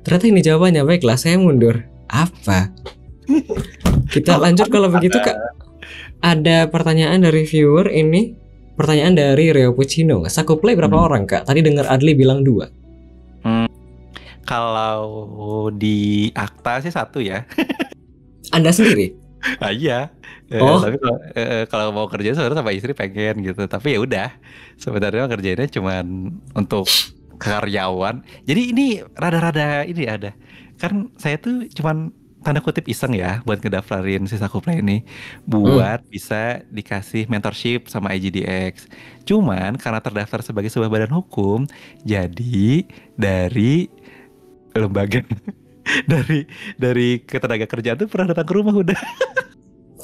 Ternyata ini jawabannya. Baiklah saya mundur. Apa? Kita lanjut kalau begitu Kak. Ada pertanyaan dari viewer ini. Pertanyaan dari Reo Puccino. Saku play berapa orang Kak? Tadi dengar Adli bilang 2. Kalau di Akta sih 1 ya. Anda sendiri? Iya. Tapi kalau mau kerja sebenarnya sama istri pengen gitu. Tapi ya udah. Sebenarnya kerjanya cuman untuk karyawan. Jadi ini rada-rada ini ada. Kan saya tuh cuman tanda kutip iseng ya buat ngedaftarin si Saku Play ini buat bisa dikasih mentorship sama IGDX. Cuman karena terdaftar sebagai sebuah badan hukum, jadi dari lembaga dari ketenaga kerjaan tuh pernah datang ke rumah udah.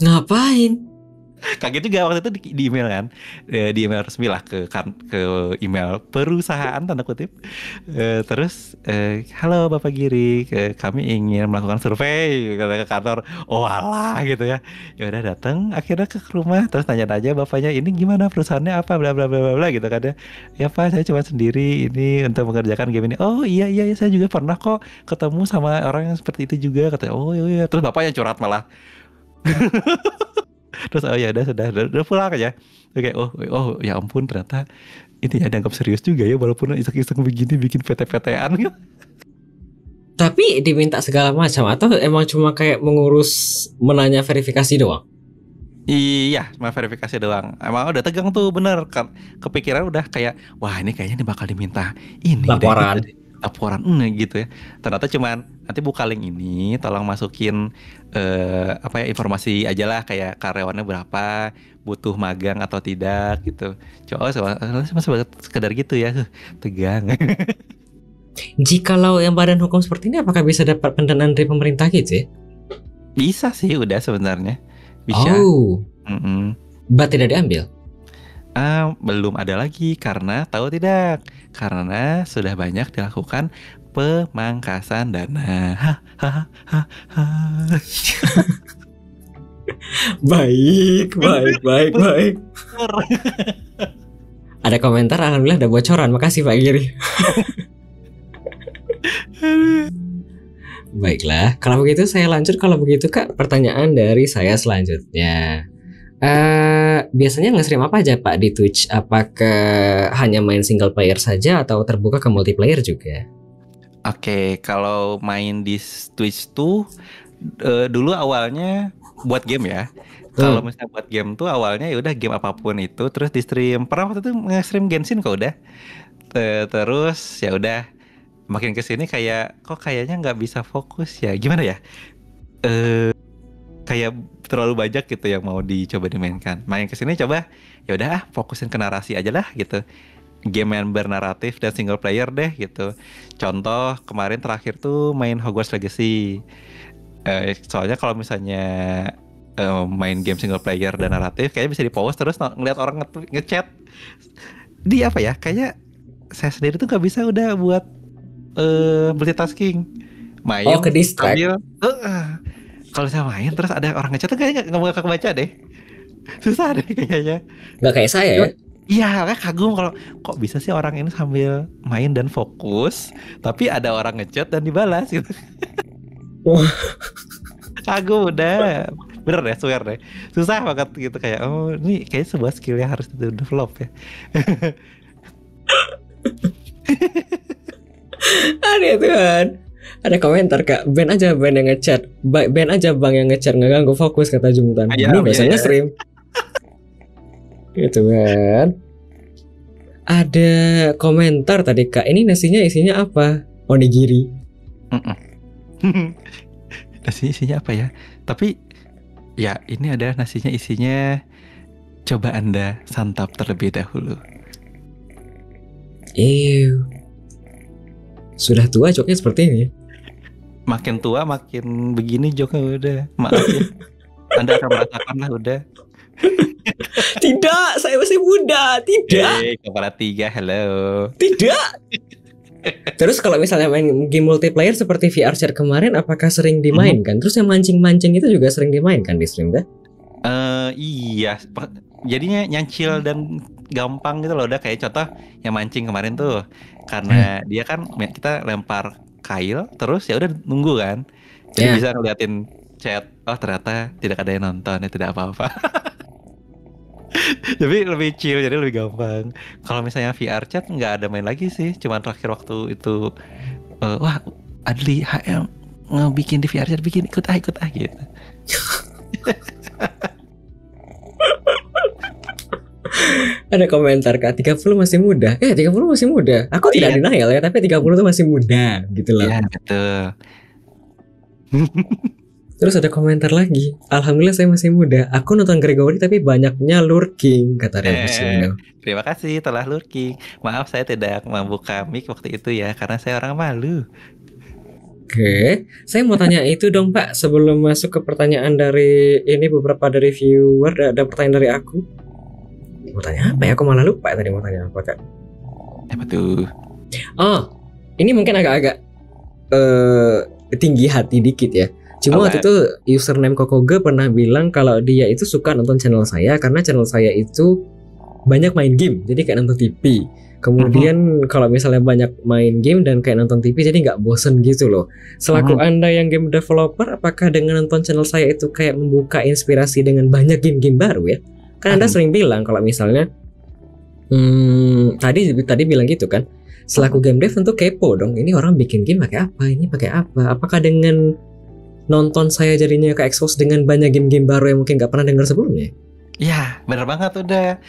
Ngapain? Kaget juga waktu itu di email kan, di email resmi lah ke email perusahaan tanda kutip. Terus halo Bapak Giri, kami ingin melakukan survei ke kantor. Oh alah gitu ya. Ya udah datang akhirnya ke rumah terus tanya-tanya bapaknya ini gimana perusahaannya apa bla bla bla bla gitu kan ya. Ya Pak saya cuma sendiri ini untuk mengerjakan game ini. Oh iya saya juga pernah kok ketemu sama orang yang seperti itu juga katanya. Oh iya terus bapaknya curhat malah. Terus oh ya udah pulang aja. Oke, oh ya ampun ternyata ini ya dianggap serius juga ya walaupun iseng-iseng begini bikin PT-PTan. Tapi diminta segala macam atau emang cuma kayak mengurus menanya verifikasi doang? Iya, cuma verifikasi doang. Emang udah tegang tuh bener kan. Kepikiran udah kayak wah ini kayaknya bakal diminta ini laporan. Laporan gitu ya. Ternyata cuman nanti buka link ini tolong masukin informasi aja lah kayak karyawannya berapa, butuh magang atau tidak gitu. Coba sekedar gitu ya. Tegang. Jikalau yang badan hukum seperti ini apakah bisa dapat pendanaan dari pemerintah gitu ya? Bisa sih udah sebenarnya. Bisa. Oh. But tidak diambil? Belum ada lagi karena tahu tidak? Karena sudah banyak dilakukan pemangkasan dana. Baik. Ada komentar, alhamdulillah ada bocoran. Makasih Pak Giri. Baiklah, kalau begitu saya lanjut. Kalau begitu Kak, pertanyaan dari saya selanjutnya. Biasanya nge-stream apa aja Pak di Twitch? Apakah hanya main single player saja atau terbuka ke multiplayer juga? Oke, kalau main di Twitch tuh dulu awalnya buat game ya. Kalau misalnya buat game tuh awalnya ya udah game apapun itu terus di stream. Pernah waktu itu nge-stream Genshin kok udah. Terus ya udah makin kesini kayak kok kayaknya nggak bisa fokus ya. Gimana ya? Kayak terlalu banyak gitu yang mau dicoba dimainkan. Main kesini coba ya udah fokusin ke narasi aja lah gitu. Game yang bernaratif dan single player deh gitu. Contoh kemarin terakhir tuh main Hogwarts Legacy. Soalnya kalau misalnya main game single player dan naratif kayaknya bisa di pause terus ngeliat orang ngechat. Di apa ya? Kayak saya sendiri tuh nggak bisa udah buat multitasking. Main ke distract. Kalau saya main terus ada orang ngechat tuh kayaknya nggak mau kebaca deh. Susah deh kayaknya. Nggak kayak saya ya? Iya, kayak kagum kalau kok bisa sih orang ini sambil main dan fokus, tapi ada orang ngechat dan dibalas gitu. Wah. Kagum udah, bener deh, swear deh, susah banget gitu kayak oh ini kayak sebuah skill yang harus di develop ya. Ada Tuhan. Ada komentar Kak, ban aja bang yang ngechat, ban aja bang yang ngechat ngeganggu fokus kata Jungtan. Ini biasanya stream. Gitu kan. Ada komentar tadi Kak, ini nasinya isinya apa? Onigiri. Nasinya isinya apa ya? Tapi ya ini adalah nasinya isinya coba Anda santap terlebih dahulu. Sudah tua joknya seperti ini. Makin tua makin begini joknya udah. Maaf ya. Anda akan merasakan lah udah. Tidak, saya masih muda. Tidak. Kepala 3, hello. Tidak. Terus kalau misalnya main game multiplayer seperti VR Chat kemarin, apakah sering dimainkan? Terus yang mancing-mancing itu juga sering dimainkan di stream kan? Iya. Jadinya nyancil dan gampang gitu loh. Udah kayak contoh yang mancing kemarin tuh. Karena dia kan kita lempar kail, terus ya udah nunggu kan. Jadi bisa ngeliatin chat. Oh ternyata tidak ada yang nonton, ya tidak apa-apa. Tapi lebih chill, jadi lebih gampang. Kalau misalnya VR Chat nggak ada main lagi sih. Cuman terakhir waktu itu wah Adli HM ngebikin di VR Chat, bikin ikut ah gitu. Ada komentar Kak, 30 masih muda. 30 masih muda. Aku tidak denial ya, tapi 30 tuh masih muda gitu loh. Iya betul. Terus ada komentar lagi, alhamdulillah saya masih muda. Aku nonton Gregory tapi banyaknya lurking, kata Revolusioner. Terima kasih telah lurking. Maaf saya tidak membuka mic waktu itu ya, karena saya orang malu. Oke, saya mau tanya itu dong Pak. Sebelum masuk ke pertanyaan dari ini beberapa dari viewer, ada pertanyaan dari aku. Mau tanya apa ya? Aku malah lupa tadi mau tanya apa Kak. Apa tuh? Oh, ini mungkin agak-agak tinggi hati dikit ya. Cuma waktu itu username Kokoge pernah bilang kalau dia itu suka nonton channel saya karena channel saya itu banyak main game, jadi kayak nonton TV. Kemudian kalau misalnya banyak main game dan kayak nonton TV jadi nggak bosen gitu loh. Selaku Anda yang game developer, apakah dengan nonton channel saya itu kayak membuka inspirasi dengan banyak game-game baru ya? Kan Anda sering bilang kalau misalnya tadi bilang gitu kan. Selaku game dev tentu kepo dong. Ini orang bikin game pakai apa? Ini pakai apa? Apakah dengan nonton saya jadinya ke expose dengan banyak game-game baru yang mungkin gak pernah dengar sebelumnya? Ya bener banget udah.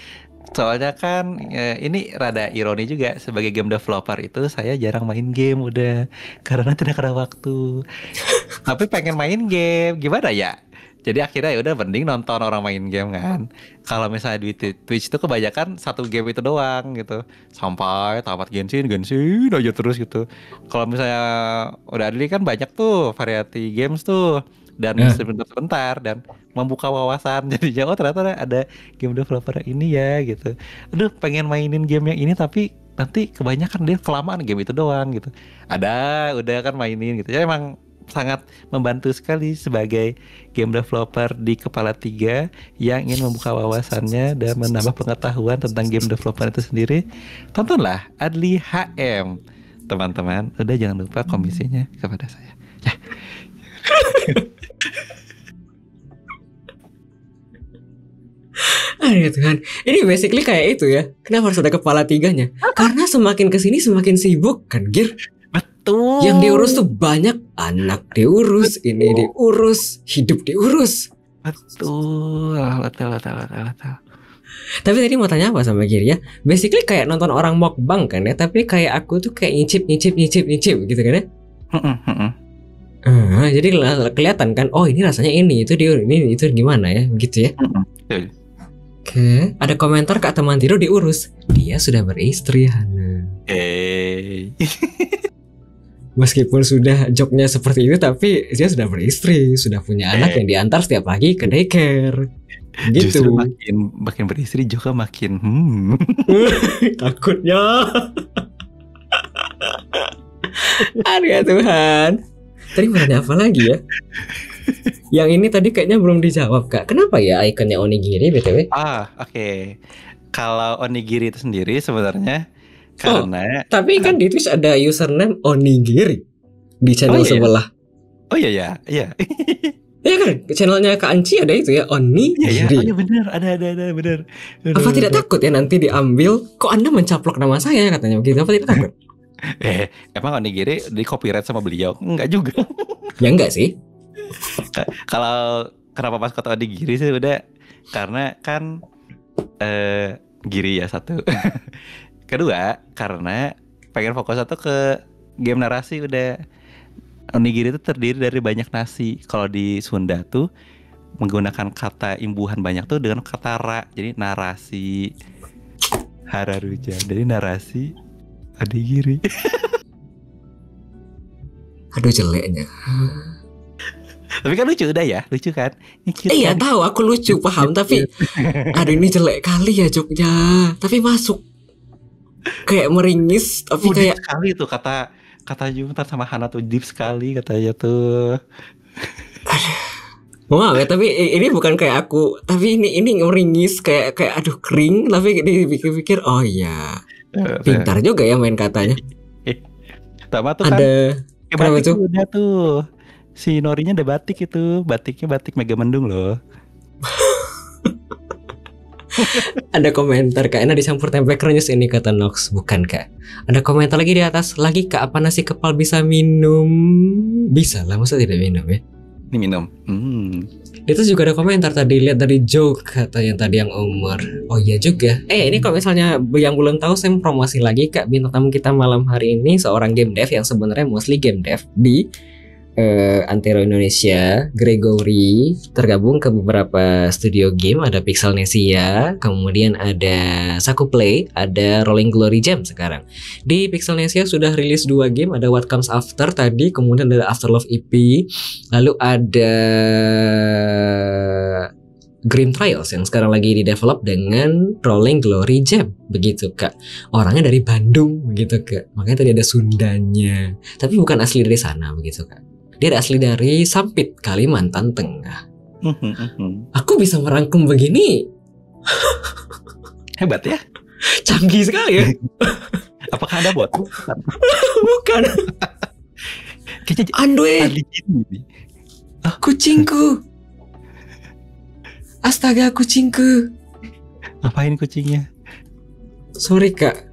Soalnya kan ini rada ironi juga. Sebagai game developer itu saya jarang main game udah, karena tidak ada waktu. Tapi pengen main game, gimana ya? Jadi akhirnya ya udah mending nonton orang main game kan. Kalau misalnya di Twitch itu kebanyakan satu game itu doang gitu. Sampai tamat Genshin aja terus gitu. Kalau misalnya udah ada kan banyak tuh variety games tuh. Dan sebentar dan membuka wawasan. Jadi ternyata ada game developer ini ya gitu. Aduh pengen mainin game yang ini tapi nanti kebanyakan dia kelamaan game itu doang gitu. Udah kan mainin gitu. Ya emang sangat membantu sekali sebagai game developer di kepala 3 yang ingin membuka wawasannya dan menambah pengetahuan tentang game developer itu sendiri. Tontonlah Adli HM. Teman-teman, udah jangan lupa komisinya kepada saya. Ya. Aduh Tuhan, ini basically kayak itu ya. Kenapa harus ada kepala 3-nya? Karena semakin kesini semakin sibuk kan, Gir. Betul. Yang diurus tuh banyak, anak diurus, ini diurus, hidup diurus. Betul. Tapi tadi mau tanya apa sama Gir ya? Basically kayak nonton orang mukbang kan ya. Tapi kayak aku tuh kayak nyicip gitu kan ya. Jadi kelihatan kan, oh ini rasanya ini, itu gimana ya, begitu ya. Oke, ada komentar Kak teman tidur diurus. Dia sudah beristri, Hana. Meskipun sudah joknya seperti itu, tapi dia sudah beristri, sudah punya anak yang diantar setiap pagi ke daycare. Gitu. Justru makin beristri juga makin takutnya. Aduh ya Tuhan. Tadi mau tanya apa lagi ya? Yang ini tadi kayaknya belum dijawab Kak. Kenapa ya ikonnya onigiri BTW? Oke. Kalau onigiri itu sendiri sebenarnya karena tapi kan di Twitch ada username onigiri di channel sebelah. Oh iya. Iya kan, channelnya Kak Anci ada itu ya, onigiri. Iya benar, ada benar. Apa tidak takut ya nanti diambil? Kok Anda mencaplok nama saya katanya begitu? Apa tidak takut? Emang onigiri di copyright sama beliau? Enggak juga. Ya enggak sih. Kalau kenapa pas kata onigiri sih udah karena kan giri ya satu. Kedua karena pengen fokus satu ke game narasi udah. Onigiri itu terdiri dari banyak nasi. Kalau di Sunda tuh menggunakan kata imbuhan banyak tuh dengan kata ra. Jadi narasi hararuja. Jadi narasi onigiri. Aduh jeleknya. Tapi kan lucu udah ya, lucu kan? Iya kan? Tahu aku lucu paham tapi aduh ini jelek kali ya joknya. Tapi masuk kayak meringis tapi kayak sekali tuh kata Jumtar sama Hana tuh deep sekali katanya tuh. Maaf ya tapi ini bukan kayak aku, tapi ini meringis kayak aduh kering tapi dipikir-pikir oh iya. Pintar juga ya main katanya. Sama tuh ada kan batik tuh udah tuh. Si Norinya udah batik itu, batiknya batik Mega Mendung loh. Ada komentar Kak Ena dicampur tempe krenyes ini kata Nox. Bukan Kak. Ada komentar lagi di atas. Lagi Kak apa nasi kepal bisa minum? Bisa lah masa tidak minum ya. Ini minum. Itu juga ada komentar tadi. Lihat dari joke kata yang tadi yang umur. Oh iya juga. Ini kalau misalnya yang belum tahu saya promosi lagi Kak. Bintang tamu kita malam hari ini seorang game dev yang sebenarnya mostly game dev di Antero Indonesia, Gregory, tergabung ke beberapa studio game, ada Pixelnesia, kemudian ada Saku Play, ada Rolling Glory Jam sekarang. Di Pixelnesia sudah rilis 2 game, ada What Comes After tadi, kemudian ada Afterlove EP, lalu ada Grim Trials yang sekarang lagi di-develop dengan Rolling Glory Jam, begitu Kak. Orangnya dari Bandung, begitu Kak. Makanya tadi ada Sundanya, tapi bukan asli dari sana, begitu Kak. Dia asli dari Sampit, Kalimantan Tengah. Aku bisa merangkum begini. Hebat ya. Canggih sekali ya. Apakah ada bot? Bukan. Andwe. Kucingku. Astaga kucingku. Ngapain kucingnya? Sorry Kak.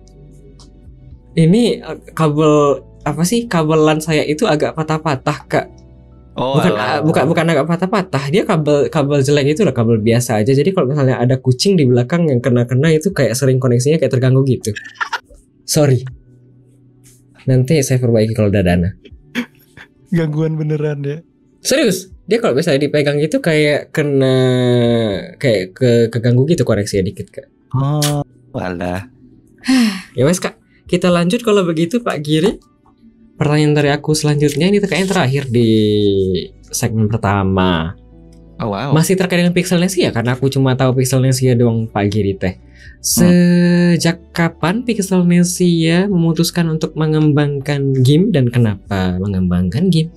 Ini kabel apa sih, kabelan saya itu agak patah-patah Kak. Bukan agak patah-patah. Dia kabel jelek itu lah, kabel biasa aja. Jadi kalau misalnya ada kucing di belakang yang kena itu kayak sering koneksinya kayak terganggu gitu. Sorry. Nanti saya perbaiki kalau udah dana. Gangguan beneran ya. Serius. Dia kalau misalnya dipegang itu kayak kena kayak keganggu gitu koneksinya dikit Kak. Oh, walah. Ya wes Kak. Kita lanjut kalau begitu Pak Giri. Pertanyaan dari aku selanjutnya ini kayaknya terakhir di segmen pertama. Oh wow. Masih terkait dengan Pixelnesia karena aku cuma tahu Pixelnesia doang Pak Giri teh. Sejak kapan Pixelnesia memutuskan untuk mengembangkan game dan kenapa mengembangkan game?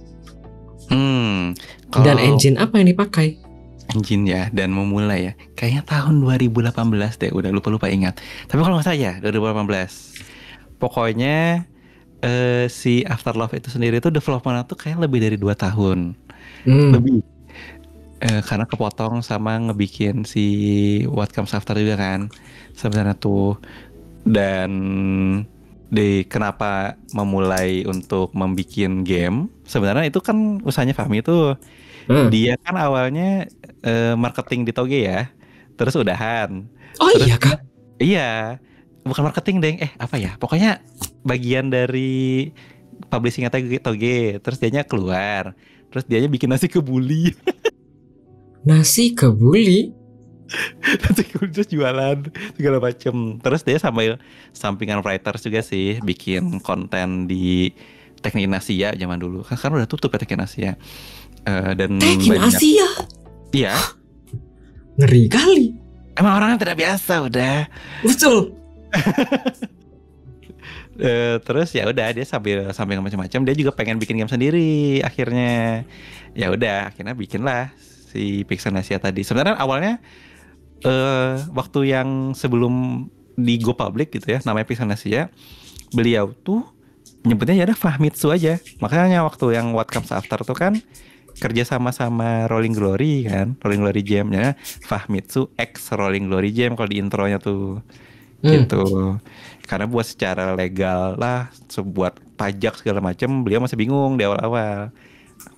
Dan Kalau engine apa yang dipakai? engine ya dan memulai ya. Kayaknya tahun 2018 deh, udah lupa ingat. Tapi kalau nggak salah ya 2018. Pokoknya si Afterlife itu sendiri tuh development tuh kayak lebih dari 2 tahun. Lebih. Karena kepotong sama ngebikin si What Comes After juga kan sebenarnya tuh. Dan kenapa memulai untuk membikin game, sebenarnya itu kan usahanya Fahmi tuh. Dia kan awalnya marketing di Toge ya, terus udahan. Oh Terus iya kak? Iya, bukan marketing deng, apa ya, pokoknya bagian dari publishing Toge. Terus dianya keluar, terus dianya bikin nasi kebuli. Nasi kebuli? Nasi kebuli terus jualan segala macem. Terus dia sambil sampingan writers juga sih, bikin konten di Teknik Asia zaman dulu. Kan sekarang udah tutup ya Teknik Asia. Dan Teknik banyak. Asia? Iya. Ngeri kali. Emang orangnya tidak biasa udah. Betul. Terus ya udah dia sambil macam-macam, dia juga pengen bikin game sendiri akhirnya. Ya udah akhirnya bikinlah si Pixelnesia tadi. Sebenarnya awalnya waktu yang sebelum di go public gitu ya, namanya Pixelnesia, beliau tuh nyebutnya ya udah Famitsu aja. Makanya waktu yang What Comes After tuh kan kerja sama Rolling Glory kan, Rolling Glory Jam-nya Famitsu X Rolling Glory Jam kalau di intronya tuh. Gitu. Karena buat secara legal lah, buat pajak segala macam, beliau masih bingung di awal-awal.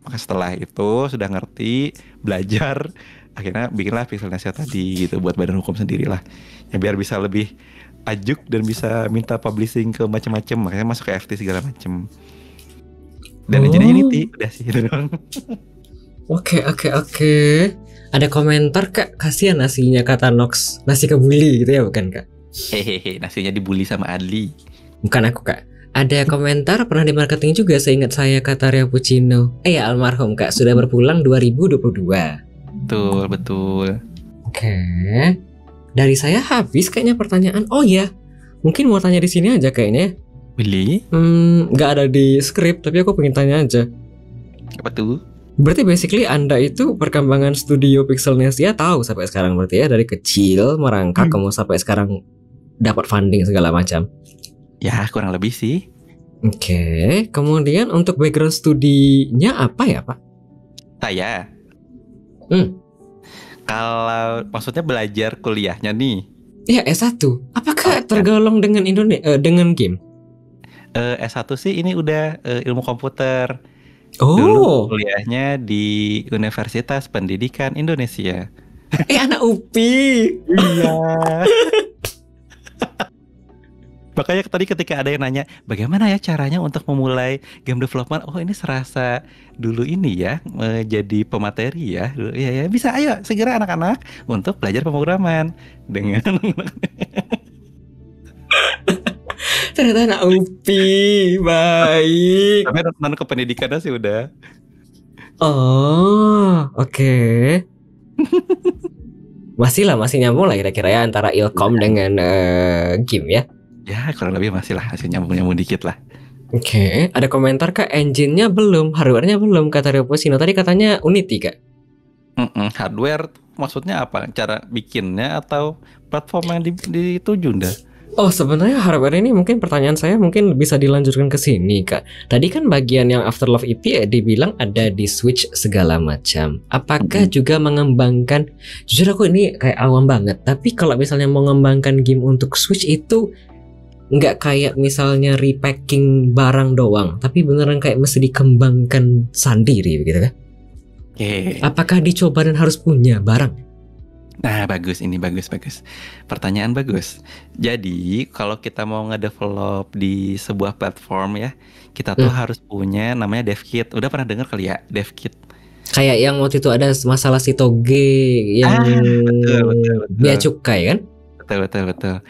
Maka setelah itu sudah ngerti, belajar, akhirnya bikinlah Pixelnesia tadi gitu buat badan hukum sendiri lah. Ya biar bisa lebih ajuk dan bisa minta publishing ke macam-macam, makanya masuk ke FT segala macam. Dan engine-nya Unity, udah sih itu doang. Oke. Ada komentar kak, kasihan nasinya kata Nox, nasi kebuli gitu ya bukan kak? Hehehe, nasinya dibully sama Adli. Bukan aku kak. Ada komentar pernah di marketing juga seingat saya kata Ria Puccino. Ya almarhum kak, sudah berpulang 2022. Betul. Oke. Dari saya habis kayaknya pertanyaan. Oh ya, mungkin mau tanya di sini aja kayaknya. Willy? Nggak ada di skrip, tapi aku pengen tanya aja. Apa tuh? Berarti basically Anda itu perkembangan studio Pixelnesia tahu sampai sekarang berarti ya, dari kecil merangkak kamu sampai sekarang dapat funding segala macam. Ya kurang lebih sih. Oke. Kemudian untuk background studinya apa ya Pak? Saya. Kalau maksudnya belajar kuliahnya nih. Ya S1. Apakah tergolong dengan dengan game? S1 sih ini udah ilmu komputer. Oh. Dulu kuliahnya di Universitas Pendidikan Indonesia. Anak UPI. Iya. Makanya tadi ketika ada yang nanya bagaimana ya caranya untuk memulai game development, oh ini serasa dulu ini ya jadi pemateri ya. Ya bisa, ayo segera anak-anak untuk belajar pemrograman dengan Ternyata anak UPI. Baik. tapi non kependidikannya sih udah. Oh, oke. Masih nyambung lah kira-kira ya antara Ilkom dengan game ya. Ya kurang lebih masih lah, hasil nyambung dikit lah. Oke. Ada komentar kak, engine-nya belum, hardware-nya belum kata Rio Puccino. Tadi katanya Unity kak. Hardware maksudnya apa? Cara bikinnya atau platform yang dituju ndak? Oh sebenarnya hardware ini mungkin pertanyaan saya mungkin bisa dilanjutkan ke sini kak. Tadi kan bagian yang Afterlife EP dibilang ada di Switch segala macam. Apakah juga mengembangkan? Jujur aku ini kayak awam banget. Tapi kalau misalnya mau mengembangkan game untuk Switch itu nggak kayak misalnya repacking barang doang, tapi beneran kayak mesti dikembangkan sendiri begitu kan? Apakah dicoba dan harus punya barang? Nah bagus, ini bagus. Pertanyaan bagus. Jadi kalau kita mau ngedevelop di sebuah platform ya, kita tuh harus punya namanya dev kit. Udah pernah dengar kali ya dev kit? Kayak yang waktu itu ada masalah si Toge yang betul. bea cukai kan? Betul.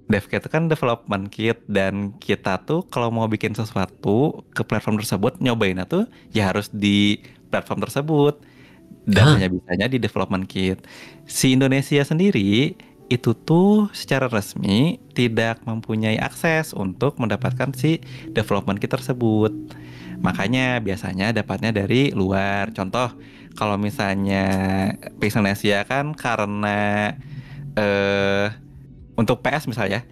Dev kit itu kan development kit, dan kita tuh kalau mau bikin sesuatu ke platform tersebut, nyobainnya tuh ya harus di platform tersebut. dan hanya bisanya di development kit. Si Indonesia sendiri itu tuh secara resmi tidak mempunyai akses untuk mendapatkan si development kit tersebut. Makanya biasanya dapatnya dari luar. Contoh, kalau misalnya Pixelnesia kan karena untuk PS misalnya,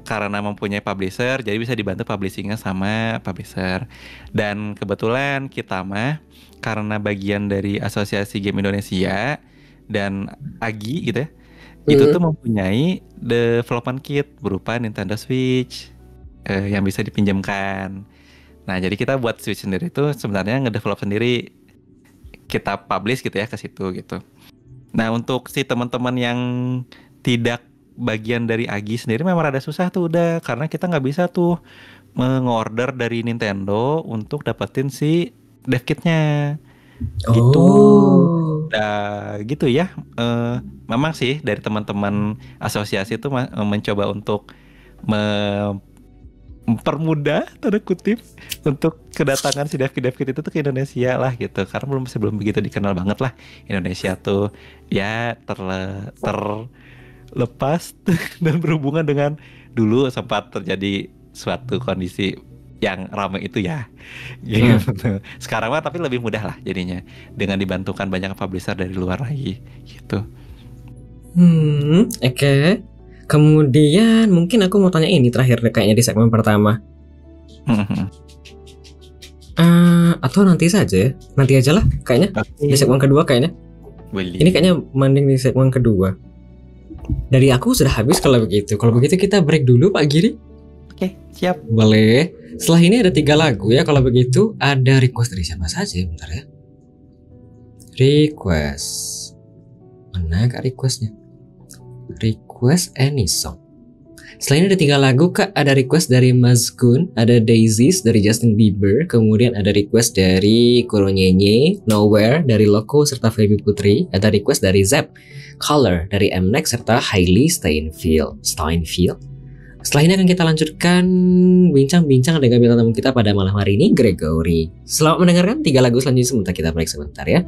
karena mempunyai publisher, jadi bisa dibantu publishingnya sama publisher. Dan kebetulan kita mah karena bagian dari Asosiasi Game Indonesia dan AGI gitu ya, itu tuh mempunyai development kit berupa Nintendo Switch yang bisa dipinjamkan. Nah, jadi kita buat Switch sendiri itu sebenarnya ngedevelop sendiri, kita publish gitu ya ke situ gitu. Nah, untuk si teman-teman yang tidak bagian dari AGI sendiri memang rada susah tuh udah, karena kita nggak bisa tuh mengorder dari Nintendo untuk dapetin si dev kitnya gitu. Nah, gitu ya. Memang sih dari teman-teman asosiasi itu mencoba untuk mempermudah tanda kutip untuk kedatangan si dev kit itu tuh ke Indonesia lah gitu, karena masih belum begitu dikenal banget lah Indonesia tuh ya, terlepas dan berhubungan dengan dulu sempat terjadi suatu kondisi yang ramai itu ya gitu. Sekarang mah tapi lebih mudah lah jadinya dengan dibantukan banyak publisher dari luar lagi gitu. Oke. Kemudian mungkin aku mau tanya ini terakhir kayaknya di segmen pertama. Atau nanti saja, nanti aja lah kayaknya di segmen kedua kayaknya. Ini kayaknya mending di segmen kedua. Dari aku sudah habis kalau begitu. Kalau begitu kita break dulu Pak Giri. Oke, siap. Boleh. Setelah ini ada 3 lagu ya. Kalau begitu ada request dari siapa saja? Bentar ya. Request. Mana kak requestnya? Request any song. Setelah ini ada 3 lagu kak. Ada request dari Mazgun, ada Daisies dari Justin Bieber, kemudian ada request dari Kuronyenye, Nowhere dari Loco serta Feby Putri, ada request dari Zep, Color dari Mnex serta Hailey Steinfeld. Setelah ini akan kita lanjutkan bincang-bincang dengan bintang tamu kita pada malam hari ini, Gregory. Selamat mendengarkan 3 lagu selanjutnya, sebentar kita break sebentar ya.